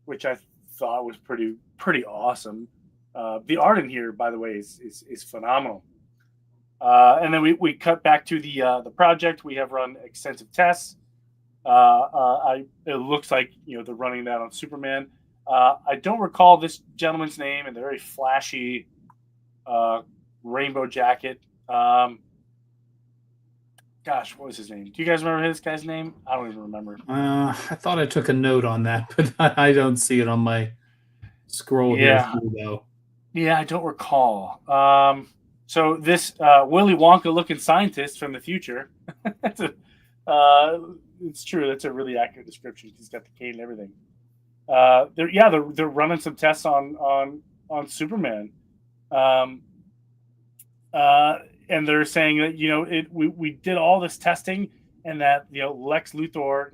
which I thought was pretty awesome. The art in here, by the way, is phenomenal. And then we cut back to the project. We have run extensive tests. It looks like they're running that on Superman. I don't recall this gentleman's name and the very flashy rainbow jacket. Gosh, what was his name? Do you guys remember his guy's name? I don't even remember. I thought I took a note on that, but I don't see it on my scroll here. Though. Yeah, I don't recall. So this Willy Wonka-looking scientist from the future. It's true. That's a really accurate description. He's got the cane and everything. They're running some tests on Superman. And they're saying that we did all this testing, and that Lex Luthor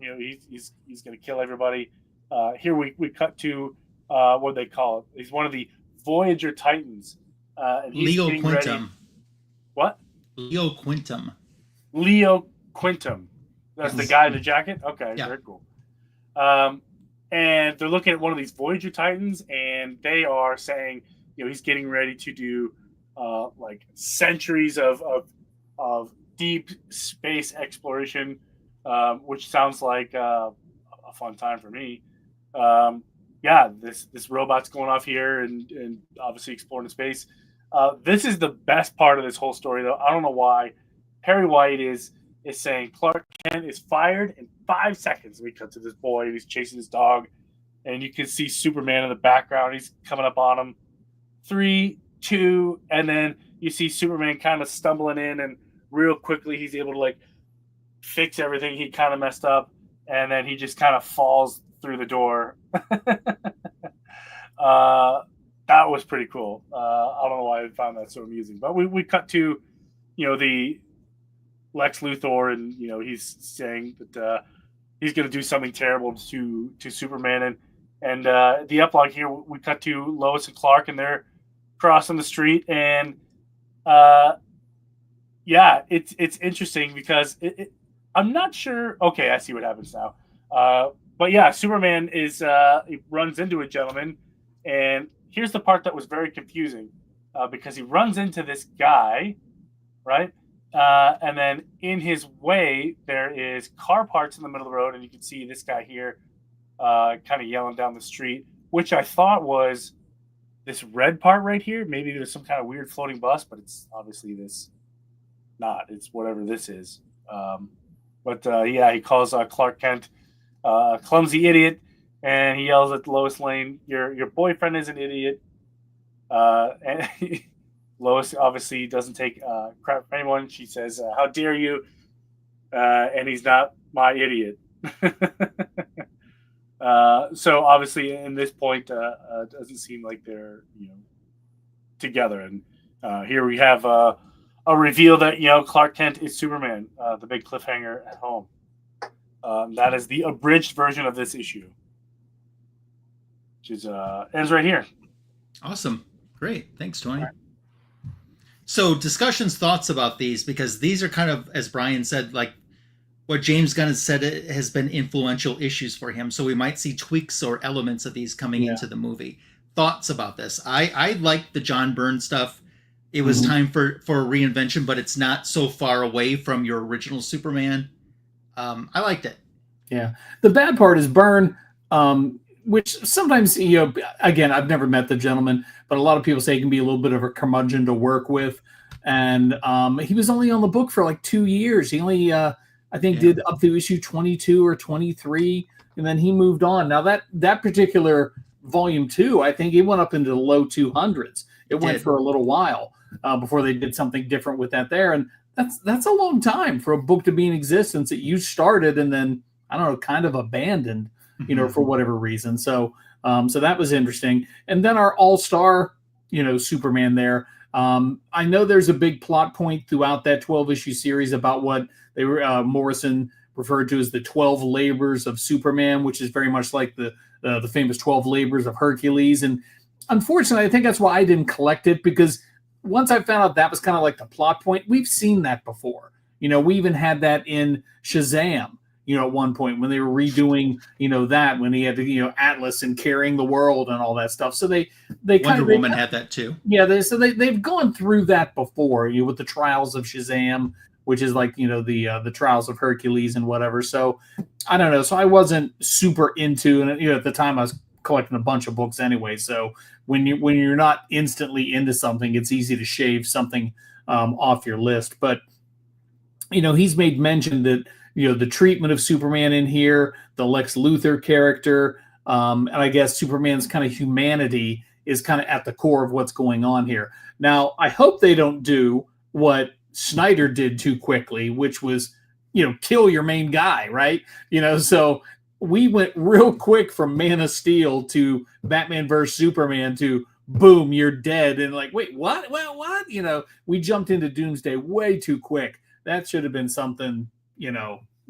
he's going to kill everybody. Here we cut to what they call it. He's one of the Voyager Titans. And he's Leo Quintum. What? Leo Quintum. Leo Quintum. That's the guy in the jacket. Okay, yeah. Very cool. And they're looking at one of these Voyager Titans, and they are saying he's getting ready to do like centuries of deep space exploration, which sounds like a fun time for me. This robot's going off here and obviously exploring space. This is the best part of this whole story, though. I don't know why. Perry White is saying Clark Kent is fired in 5 seconds. We cut to this boy, and he's chasing his dog, and you can see Superman in the background. He's coming up on him. 3, 2, and then you see Superman kind of stumbling in, and real quickly he's able to like fix everything he kind of messed up, and then he just kind of falls through the door. That was pretty cool. I don't know why I found that so amusing, but we cut to the Lex Luthor, and he's saying that he's going to do something terrible to Superman, and the epilogue here we cut to Lois and Clark, and they're crossing the street, and it's interesting because I'm not sure. Okay, I see what happens now. But yeah, Superman he runs into a gentleman, and here's the part that was very confusing because he runs into this guy, right? And then in his way, there is car parts in the middle of the road, and you can see this guy here kind of yelling down the street, which I thought was this red part right here. Maybe there's some kind of weird floating bus, but it's obviously not. It's whatever this is. He calls Clark Kent a clumsy idiot, and he yells at Lois Lane, your boyfriend is an idiot. And Lois obviously doesn't take crap from anyone. She says, how dare you? And he's not my idiot. So obviously in this point, it doesn't seem like they're, together. And here we have a reveal that, Clark Kent is Superman, the big cliffhanger at home. That is the abridged version of this issue, which is ends right here. Awesome. Great. Thanks, Tony. Right. So discussions, thoughts about these, because these are kind of, as Brian said, like what James Gunn has said has been influential issues for him. So we might see tweaks or elements of these coming into the movie. Thoughts about this? I like the John Byrne stuff. It was time for a reinvention, but it's not so far away from your original Superman. I liked it. Yeah. The bad part is Byrne, which sometimes, again, I've never met the gentleman, but a lot of people say he can be a little bit of a curmudgeon to work with. And he was only on the book for like 2 years. He only, I think, did up to issue 22 or 23, and then he moved on. Now that particular volume 2, I think it went up into the low 200s. It went for a little while before they did something different with that there. And that's a long time for a book to be in existence that you started and then, I don't know, kind of abandoned, for whatever reason. So that was interesting. And then our all-star, Superman there. I know there's a big plot point throughout that 12-issue series about what they were Morrison referred to as the 12 labors of Superman, which is very much like the famous 12 labors of Hercules. And unfortunately, I think that's why I didn't collect it, because once I found out that was kind of like the plot point, we've seen that before. We even had that in Shazam, at one point when they were redoing, that when he had to, Atlas and carrying the world and all that stuff. So they Wonder Woman had that too. Yeah, they've gone through that before, with the Trials of Shazam, which is like, the Trials of Hercules and whatever. So I don't know. So I wasn't super into, and at the time I was collecting a bunch of books anyway. So when you're not instantly into something, it's easy to shave something off your list. But he's made mention that the treatment of Superman in here, the Lex Luthor character, and I guess Superman's kind of humanity is kind of at the core of what's going on here. Now, I hope they don't do what Snyder did too quickly, which was, kill your main guy, right? So we went real quick from Man of Steel to Batman vs. Superman to boom, you're dead. And like, wait, what? Well, what? We jumped into Doomsday way too quick. That should have been something,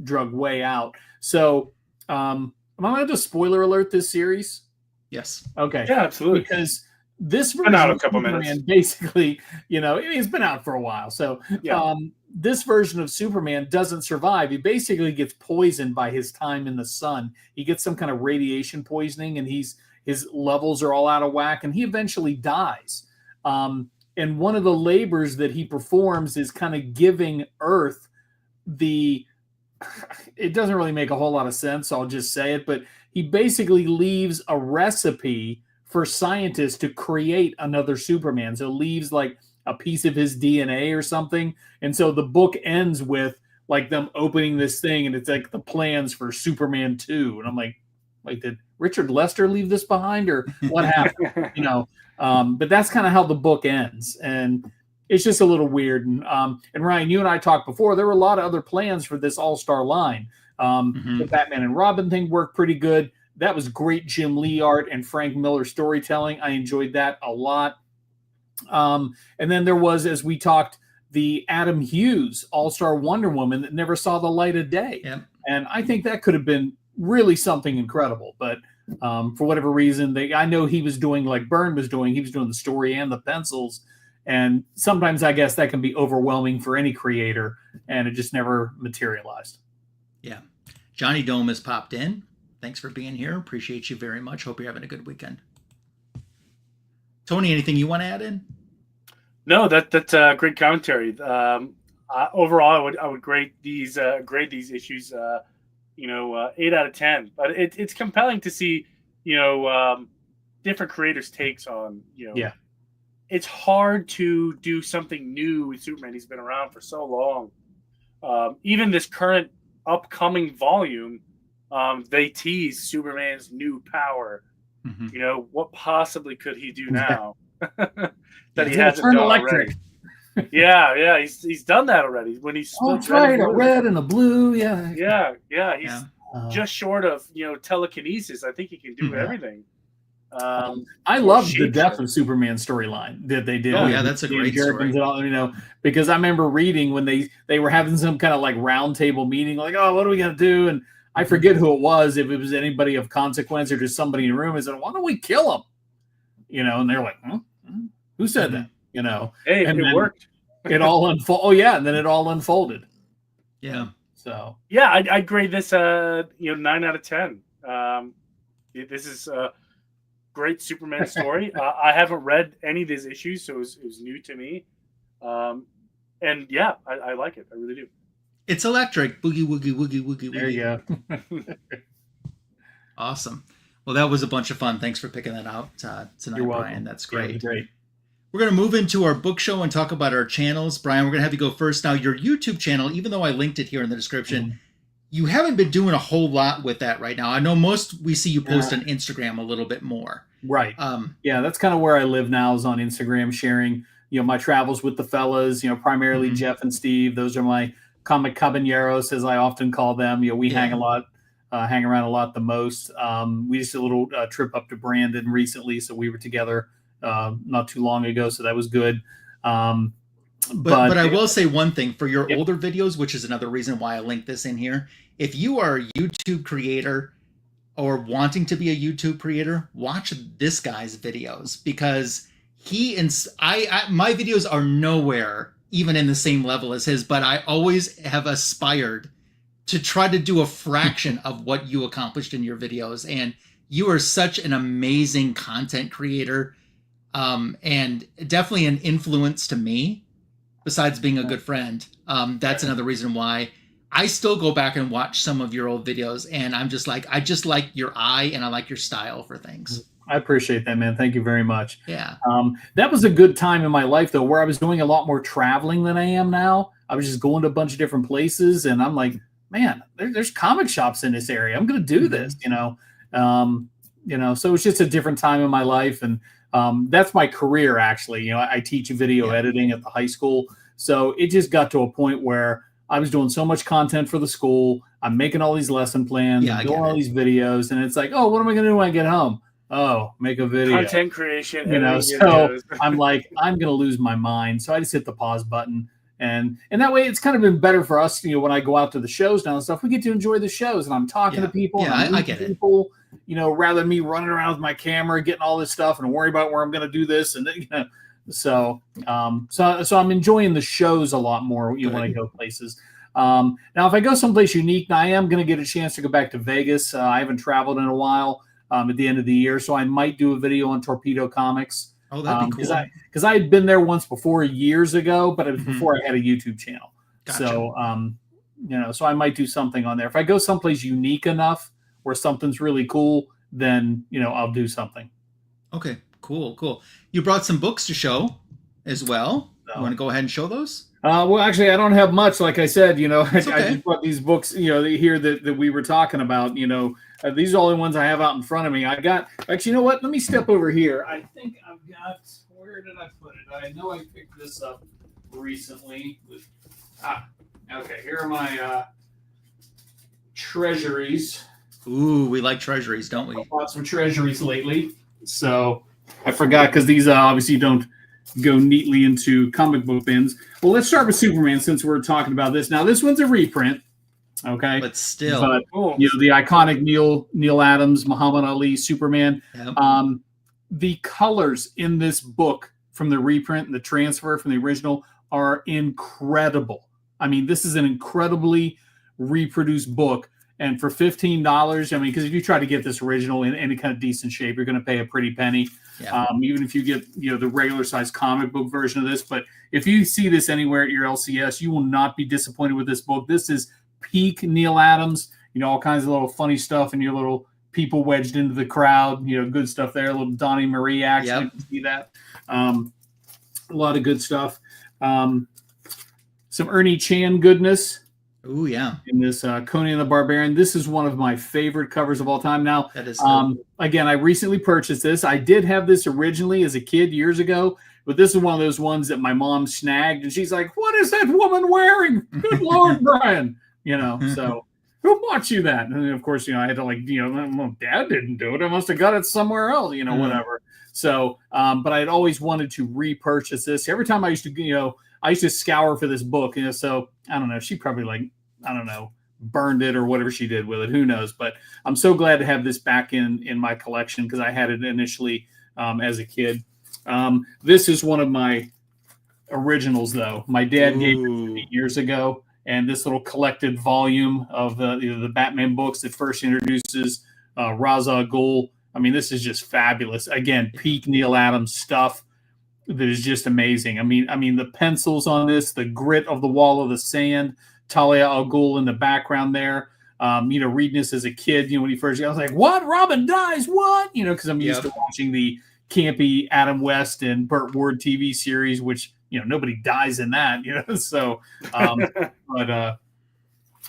drug way out. So, am I allowed to spoiler alert this series? Yes. Okay. Yeah, absolutely. Because this version out a of couple Superman minutes. basically, it's been out for a while. So, this version of Superman doesn't survive. He basically gets poisoned by his time in the sun. He gets some kind of radiation poisoning, and his levels are all out of whack, and he eventually dies. And one of the labors that he performs is kind of giving Earth it doesn't really make a whole lot of sense, so I'll just say it, but he basically leaves a recipe for scientists to create another Superman. So leaves like a piece of his DNA or something. And so the book ends with like them opening this thing, and it's like the plans for Superman 2. And I'm like, did Richard Lester leave this behind, or what happened? But that's kind of how the book ends. And it's just a little weird. And Ryan, you and I talked before, there were a lot of other plans for this all-star line. The Batman and Robin thing worked pretty good. That was great Jim Lee art and Frank Miller storytelling. I enjoyed that a lot. And then there was, as we talked, the Adam Hughes All-Star Wonder Woman that never saw the light of day. Yep. And I think that could have been really something incredible. But for whatever reason, I know he was doing like Byrne was doing. He was doing the story and the pencils. And sometimes I guess that can be overwhelming for any creator, and it just never materialized. Yeah. Johnny Dome has popped in. Thanks for being here. Appreciate you very much. Hope you're having a good weekend. Tony, anything you want to add in? No, that's great commentary. Overall, I would grade these issues, 8 out of 10. But it's compelling to see, different creators' takes on, Yeah. It's hard to do something new with Superman. He's been around for so long. Even this current upcoming volume, they tease Superman's new power. Mm-hmm. What possibly could he do now that he hasn't done electric? Already? Yeah, he's done that already. When he's that's right, a red and a blue. Yeah. He's just short of telekinesis. I think he can do everything. I loved the Death of Superman storyline that they did. Oh yeah, that's a great story. And all, because I remember reading when they were having some kind of like round table meeting, like, oh, what are we gonna do? And I forget who it was, if it was anybody of consequence or just somebody in the room. I said, why don't we kill him? And they're like, who said that? Hey, and it worked. It all unfolded. Oh yeah, and then it all unfolded. Yeah. So yeah, I'd grade this 9 out of 10. This is a great Superman story. I haven't read any of these issues, so it was new to me. And yeah, I like it. I really do. It's electric. Boogie, woogie, woogie, woogie, woogie. There you go. Awesome. Well, that was a bunch of fun. Thanks for picking that out tonight, Brian. That's great. Yeah, great. We're going to move into our book show and talk about our channels. Brian, we're going to have you go first. Now, your YouTube channel, even though I linked it here in the description, you haven't been doing a whole lot with that right now. I know most we see you post on Instagram a little bit more. Right. Yeah, that's kind of where I live now, is on Instagram, sharing, my travels with the fellas, primarily Jeff and Steve. Those are my comic caballeros, as I often call them. We hang around a lot the most. We just did a little trip up to Brandon recently, so we were together not too long ago, so that was good. But I will say one thing for your older videos, which is another reason why I linked this in here. If you are a YouTube creator or wanting to be a YouTube creator, watch this guy's videos, because my videos are nowhere even in the same level as his, but I always have aspired to try to do a fraction of what you accomplished in your videos. And you are such an amazing content creator, and definitely an influence to me. Besides being a good friend, that's another reason why I still go back and watch some of your old videos, and I'm just like, I just like your eye and I like your style for things. I appreciate that, man. Thank you very much. Yeah. That was a good time in my life, though, where I was doing a lot more traveling than I am now. I was just going to a bunch of different places, and I'm like, man, there's comic shops in this area. I'm going to do this, so it's just a different time in my life. And that's my career, actually. I teach video editing at the high school. So it just got to a point where I was doing so much content for the school. I'm making all these lesson plans, doing all these videos. And it's like, oh, what am I going to do when I get home? Oh, make a video. Content creation. So I'm like, I'm going to lose my mind. So I just hit the pause button. And that way it's kind of been better for us, when I go out to the shows now and stuff, we get to enjoy the shows, and I'm talking to people. Yeah, I get people, rather than me running around with my camera, getting all this stuff and worry about where I'm going to do this. And so I'm enjoying the shows a lot more, when I go places. Now, if I go someplace unique, I am going to get a chance to go back to Vegas. I haven't traveled in a while at the end of the year, so I might do a video on Torpedo Comics. Oh, that'd be cool. Because I had been there once before years ago, but it was before I had a YouTube channel. Gotcha. So, so I might do something on there. If I go someplace unique enough where something's really cool, then, I'll do something. Okay, cool. You brought some books to show as well. You want to go ahead and show those? Well, actually, I don't have much. Like I said, I just brought these books, here that we were talking about. These are all the ones I have out in front of me. Actually, you know what? Let me step over here. I think I've got, where did I put it? I know I picked this up recently. Okay, here are my treasuries. Ooh, we like treasuries, don't we? I bought some treasuries lately. So I forgot, because these obviously don't go neatly into comic book bins. Well, let's start with Superman, since we're talking about this. Now, this one's a reprint. Okay, but still, the iconic Neil Adams, Muhammad Ali, Superman. Yep. The colors in this book from the reprint and the transfer from the original are incredible. I mean, this is an incredibly reproduced book, and for $15, because if you try to get this original in any kind of decent shape, you're going to pay a pretty penny. Yeah. Even if you get the regular size comic book version of this. But if you see this anywhere at your LCS, you will not be disappointed with this book. This is peak Neil Adams, all kinds of little funny stuff, and your little people wedged into the crowd, good stuff there, a little Donnie Marie action. Yep. See that? A lot of good stuff. Some Ernie Chan goodness. Oh, yeah. In this Conan the Barbarian. This is one of my favorite covers of all time. Now, that is again, I recently purchased this. I did have this originally as a kid years ago, but this is one of those ones that my mom snagged, and she's like, "What is that woman wearing? Good Lord, Brian." So who bought you that? And of course, I had to well, Dad didn't do it. I must have got it somewhere else, whatever. So, but I had always wanted to repurchase this. Every time I used to scour for this book, so I don't know. She probably burned it or whatever she did with it. Who knows? But I'm so glad to have this back in my collection, because I had it initially as a kid. This is one of my originals, though. My dad gave it 8 years ago. And this little collected volume of the Batman books that first introduces Ra's al Ghul. I mean, this is just fabulous. Again, peak Neil Adams stuff that is just amazing. I mean, the pencils on this, the grit of the wall of the sand, Talia al Ghul in the background there. Reading this as a kid, when he first, I was like, "What? Robin dies? What?" Because I'm used to watching the campy Adam West and Burt Ward TV series, which nobody dies in that, So,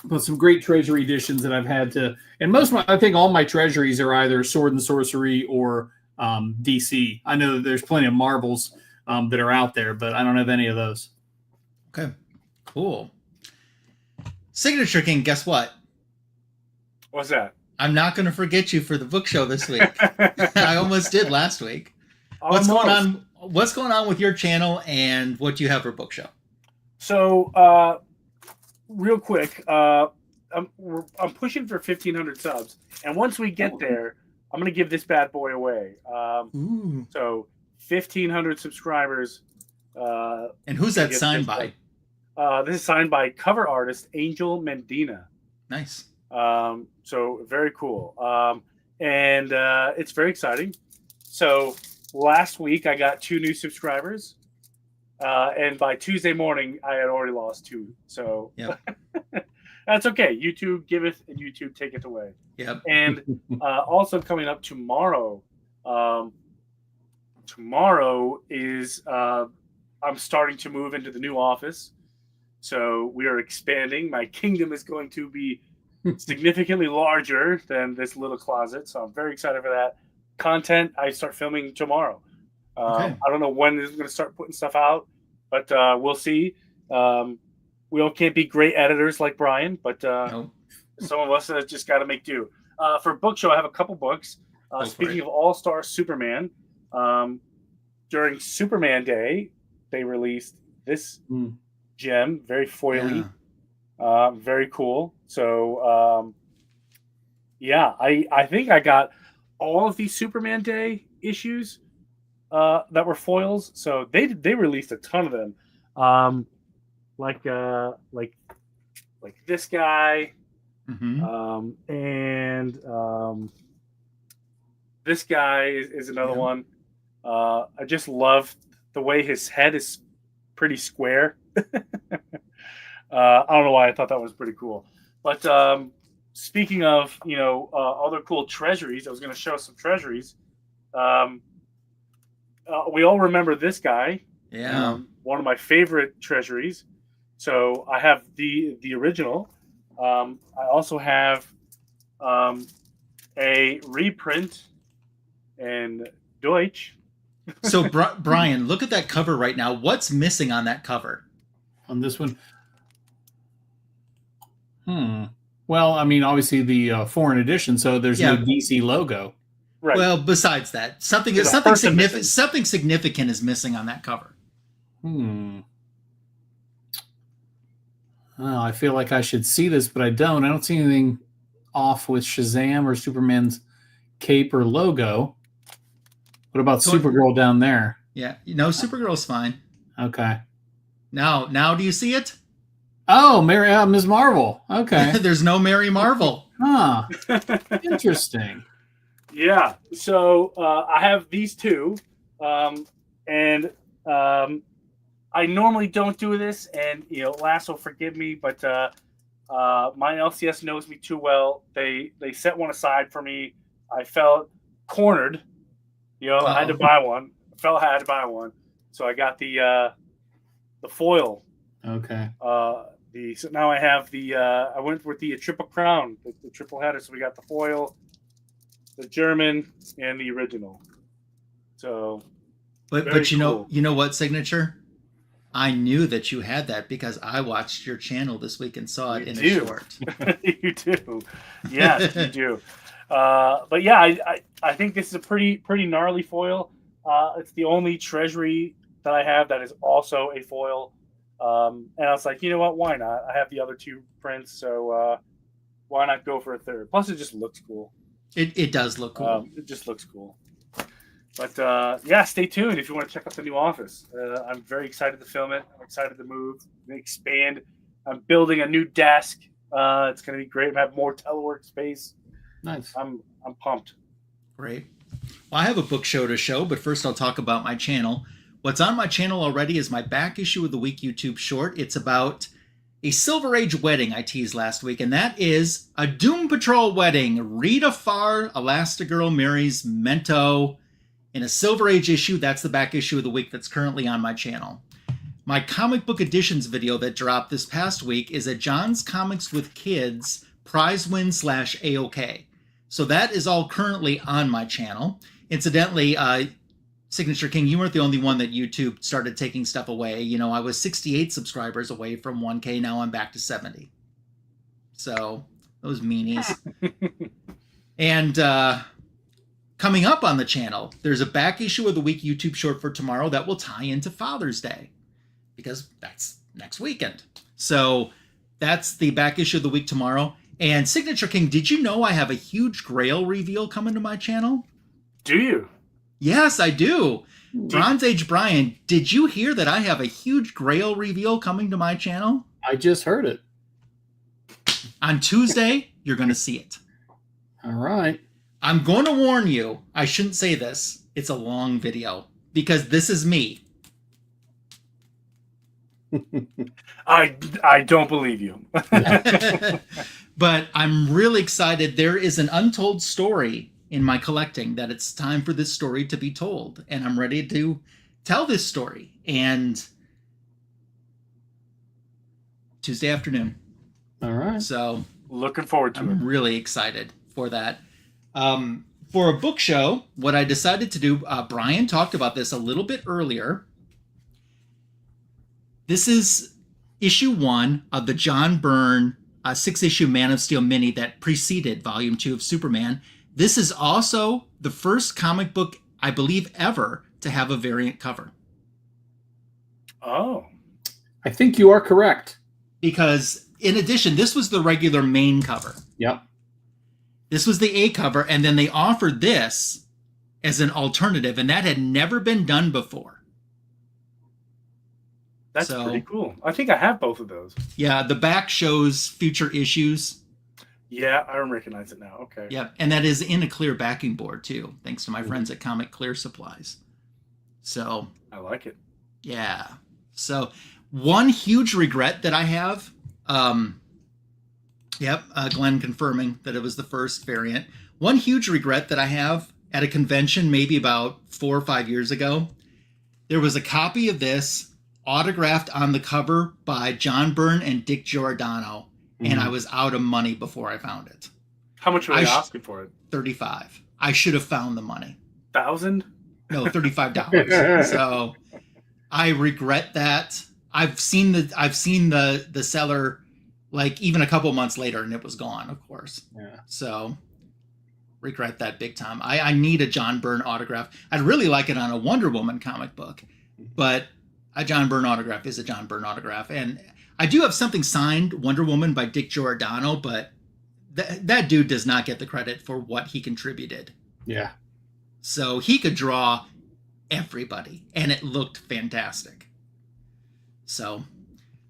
But some great treasury editions that I've had to, and I think all my treasuries are either Sword and Sorcery or DC. I know that there's plenty of Marvels that are out there, but I don't have any of those. Okay, cool. Signature King, guess what? What's that? I'm not going to forget you for the book show this week. I almost did last week. What's going on? What's going on with your channel, and what do you have for book show? So, real quick, I'm pushing for 1,500 subs, and once we get there, I'm going to give this bad boy away. So, 1,500 subscribers. And who's that signed by? This is signed by cover artist Angel Mendina. Nice. So very cool. And it's very exciting. So last week I got 2 new subscribers. And by Tuesday morning I had already lost 2. So yep. That's okay. YouTube giveth and YouTube taketh away. Yep. And also coming up tomorrow. Tomorrow is I'm starting to move into the new office. So we are expanding. My kingdom is going to be significantly larger than this little closet. So I'm very excited for that. Content, I start filming tomorrow. Okay. I don't know when this is going to start putting stuff out, but we'll see. We all can't be great editors like Brian, but Nope. some of us just got to make do. For book show, I have a couple books. Speaking of All-Star Superman, during Superman Day, they released this gem, very foily, very cool. So, I think I got all of these Superman Day issues that were foils. So they released a ton of them, like this guy, and this guy is another one. I just love the way his head is pretty square. I don't know why I thought that was pretty cool. But speaking of, other cool treasuries, I was going to show some treasuries. We all remember this guy. Yeah. One of my favorite treasuries. So I have the original. I also have a reprint in Deutsch. So, Brian, look at that cover right now. What's missing on that cover? On this one? Well, I mean, obviously the foreign edition, so there's no DC logo. Right. Well, besides that, something significant is missing on that cover. Oh, I feel like I should see this, but I don't. I don't see anything off with Shazam or Superman's cape or logo. What about Supergirl down there? Yeah, Supergirl's fine. Okay. Now, do you see it? Oh, Ms. Marvel. Okay. There's no Mary Marvel. Huh. Interesting. Yeah. So I have these two, and I normally don't do this, and Lasso, forgive me, but my LCS knows me too well. They set one aside for me. I felt cornered. I had to buy one. I had to buy one, so I got the foil. Okay. So now I have I went with the triple crown, the triple header. So we got the foil, the German, and the original. So, but cool. you know what, Signature? I knew that you had that because I watched your channel this week and saw it in a short. You do, yes, you do. But yeah, I think this is a pretty gnarly foil. It's the only treasury that I have that is also a foil. And I was like, you know what? Why not? I have the other 2 prints, so why not go for a third? Plus, it just looks cool. It does look cool. It just looks cool. But stay tuned if you want to check out the new office. I'm very excited to film it. I'm excited to move, expand. I'm building a new desk. It's going to be great. I have more telework space. Nice. I'm pumped. Great. Well, I have a book show to show, but first I'll talk about my channel. What's on my channel already is my back issue of the week YouTube short. It's about a Silver Age wedding I teased last week, and that is a Doom Patrol wedding. Rita Farr, Elastigirl, marries Mento in a Silver Age issue. That's the back issue of the week that's currently on my channel. my comic book editions video that dropped this past week is a John's Comics with Kids prize win / AOK. So that is all currently on my channel. Incidentally, Signature King, you weren't the only one that YouTube started taking stuff away. You know, I was 68 subscribers away from 1K. Now I'm back to 70. So those meanies. And coming up on the channel, there's a back issue of the week YouTube short for tomorrow that will tie into Father's Day, because that's next weekend. So that's the back issue of the week tomorrow. And Signature King, did you know I have a huge Grail reveal coming to my channel? Do you? Yes, I do. Bronze Age Bryon, did you hear that I have a huge Grail reveal coming to my channel? I just heard it. On Tuesday, you're going to see it. All right. I'm going to warn you, I shouldn't say this. It's a long video, because this is me. I don't believe you. But I'm really excited. There is an untold story in my collecting that it's time for this story to be told. And I'm ready to tell this story. And Tuesday afternoon. All right. So looking forward to it. I'm really excited for that. For a book show, what I decided to do, Brian talked about this a little bit earlier. This is issue 1 of the John Byrne 6-issue Man of Steel mini that preceded Volume 2 of Superman. This is also the first comic book, I believe, ever to have a variant cover. Oh. I think you are correct. Because, in addition, this was the regular main cover. Yep. This was the A cover, and then they offered this as an alternative, and that had never been done before. That's pretty cool. I think I have both of those. Yeah, the back shows future issues. Yeah, I recognize it now. Okay. Yeah, and that is in a clear backing board, too, thanks to my friends at Comic Clear Supplies. So I like it. Yeah. So one huge regret that I have, Glenn confirming that it was the first variant. One huge regret that I have at a convention maybe about 4 or 5 years ago, there was a copy of this autographed on the cover by John Byrne and Dick Giordano, and I was out of money before I found it. How much were they asking for it? $35. I should have found the money. 1,000? No, $35. So I regret that. I've seen the seller like even a couple months later, and it was gone, of course. Yeah. So regret that big time. I need a John Byrne autograph. I'd really like it on a Wonder Woman comic book, but a John Byrne autograph is a John Byrne autograph. And I do have something signed, Wonder Woman by Dick Giordano, but that dude does not get the credit for what he contributed. Yeah. So he could draw everybody, and it looked fantastic. So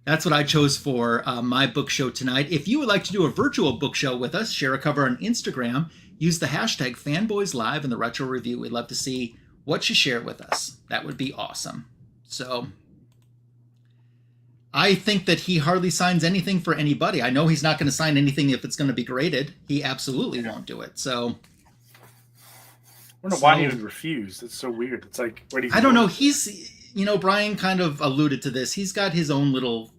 that's what I chose for my book show tonight. If you would like to do a virtual book show with us, share a cover on Instagram, use the hashtag Fanboys Live in the Retro Review. We'd love to see what you share with us. That would be awesome. So I think that he hardly signs anything for anybody. I know he's not going to sign anything if it's going to be graded. He absolutely won't do it. So I don't know why he would refuse. It's so weird. It's like, where do you I don't know. He's, Brian kind of alluded to this. He's got his own little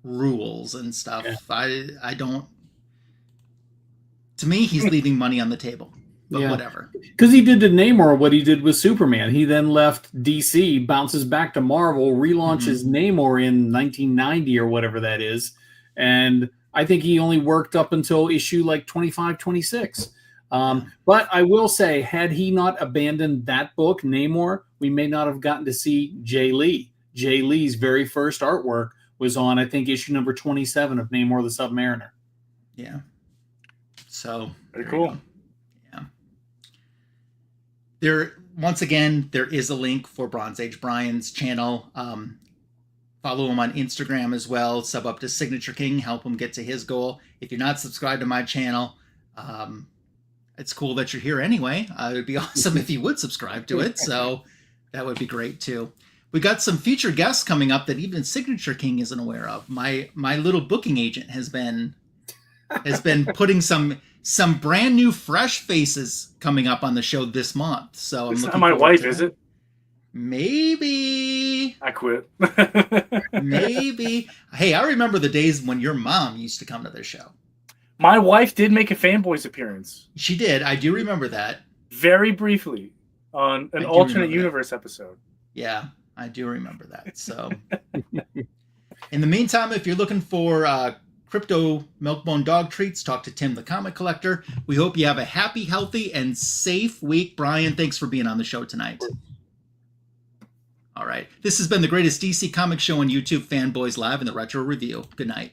rules and stuff. Yeah. I don't. To me, he's leaving money on the table. But whatever. Because he did to Namor what he did with Superman. He then left DC, bounces back to Marvel, relaunches Namor in 1990 or whatever that is. And I think he only worked up until issue like 25, 26. But I will say, had he not abandoned that book, Namor, we may not have gotten to see Jay Lee. Jay Lee's very first artwork was on, I think, issue number 27 of Namor the Submariner. Yeah. So very cool. Once again, there is a link for Bronze Age Bryon's channel. Follow him on Instagram as well. Sub up to Signature King. Help him get to his goal. If you're not subscribed to my channel, it's cool that you're here anyway. It would be awesome if you would subscribe to it. So that would be great too. We got some featured guests coming up that even Signature King isn't aware of. My little booking agent has been putting some brand new fresh faces coming up on the show this month. So it's not my wife, is it? Maybe. I quit. Maybe. Hey, I remember the days when your mom used to come to this show. My wife did make a Fanboys appearance. She did. I do remember that. Very briefly on an alternate universe episode. Yeah, I do remember that. So, in the meantime, if you're looking for crypto milk-bone dog treats, talk to Tim the Comic Collector. We hope you have a happy, healthy, and safe week. Bryon, thanks for being on the show tonight. All right. This has been the greatest DC comic show on YouTube, Fanboys Live and the Retro Review. Good night.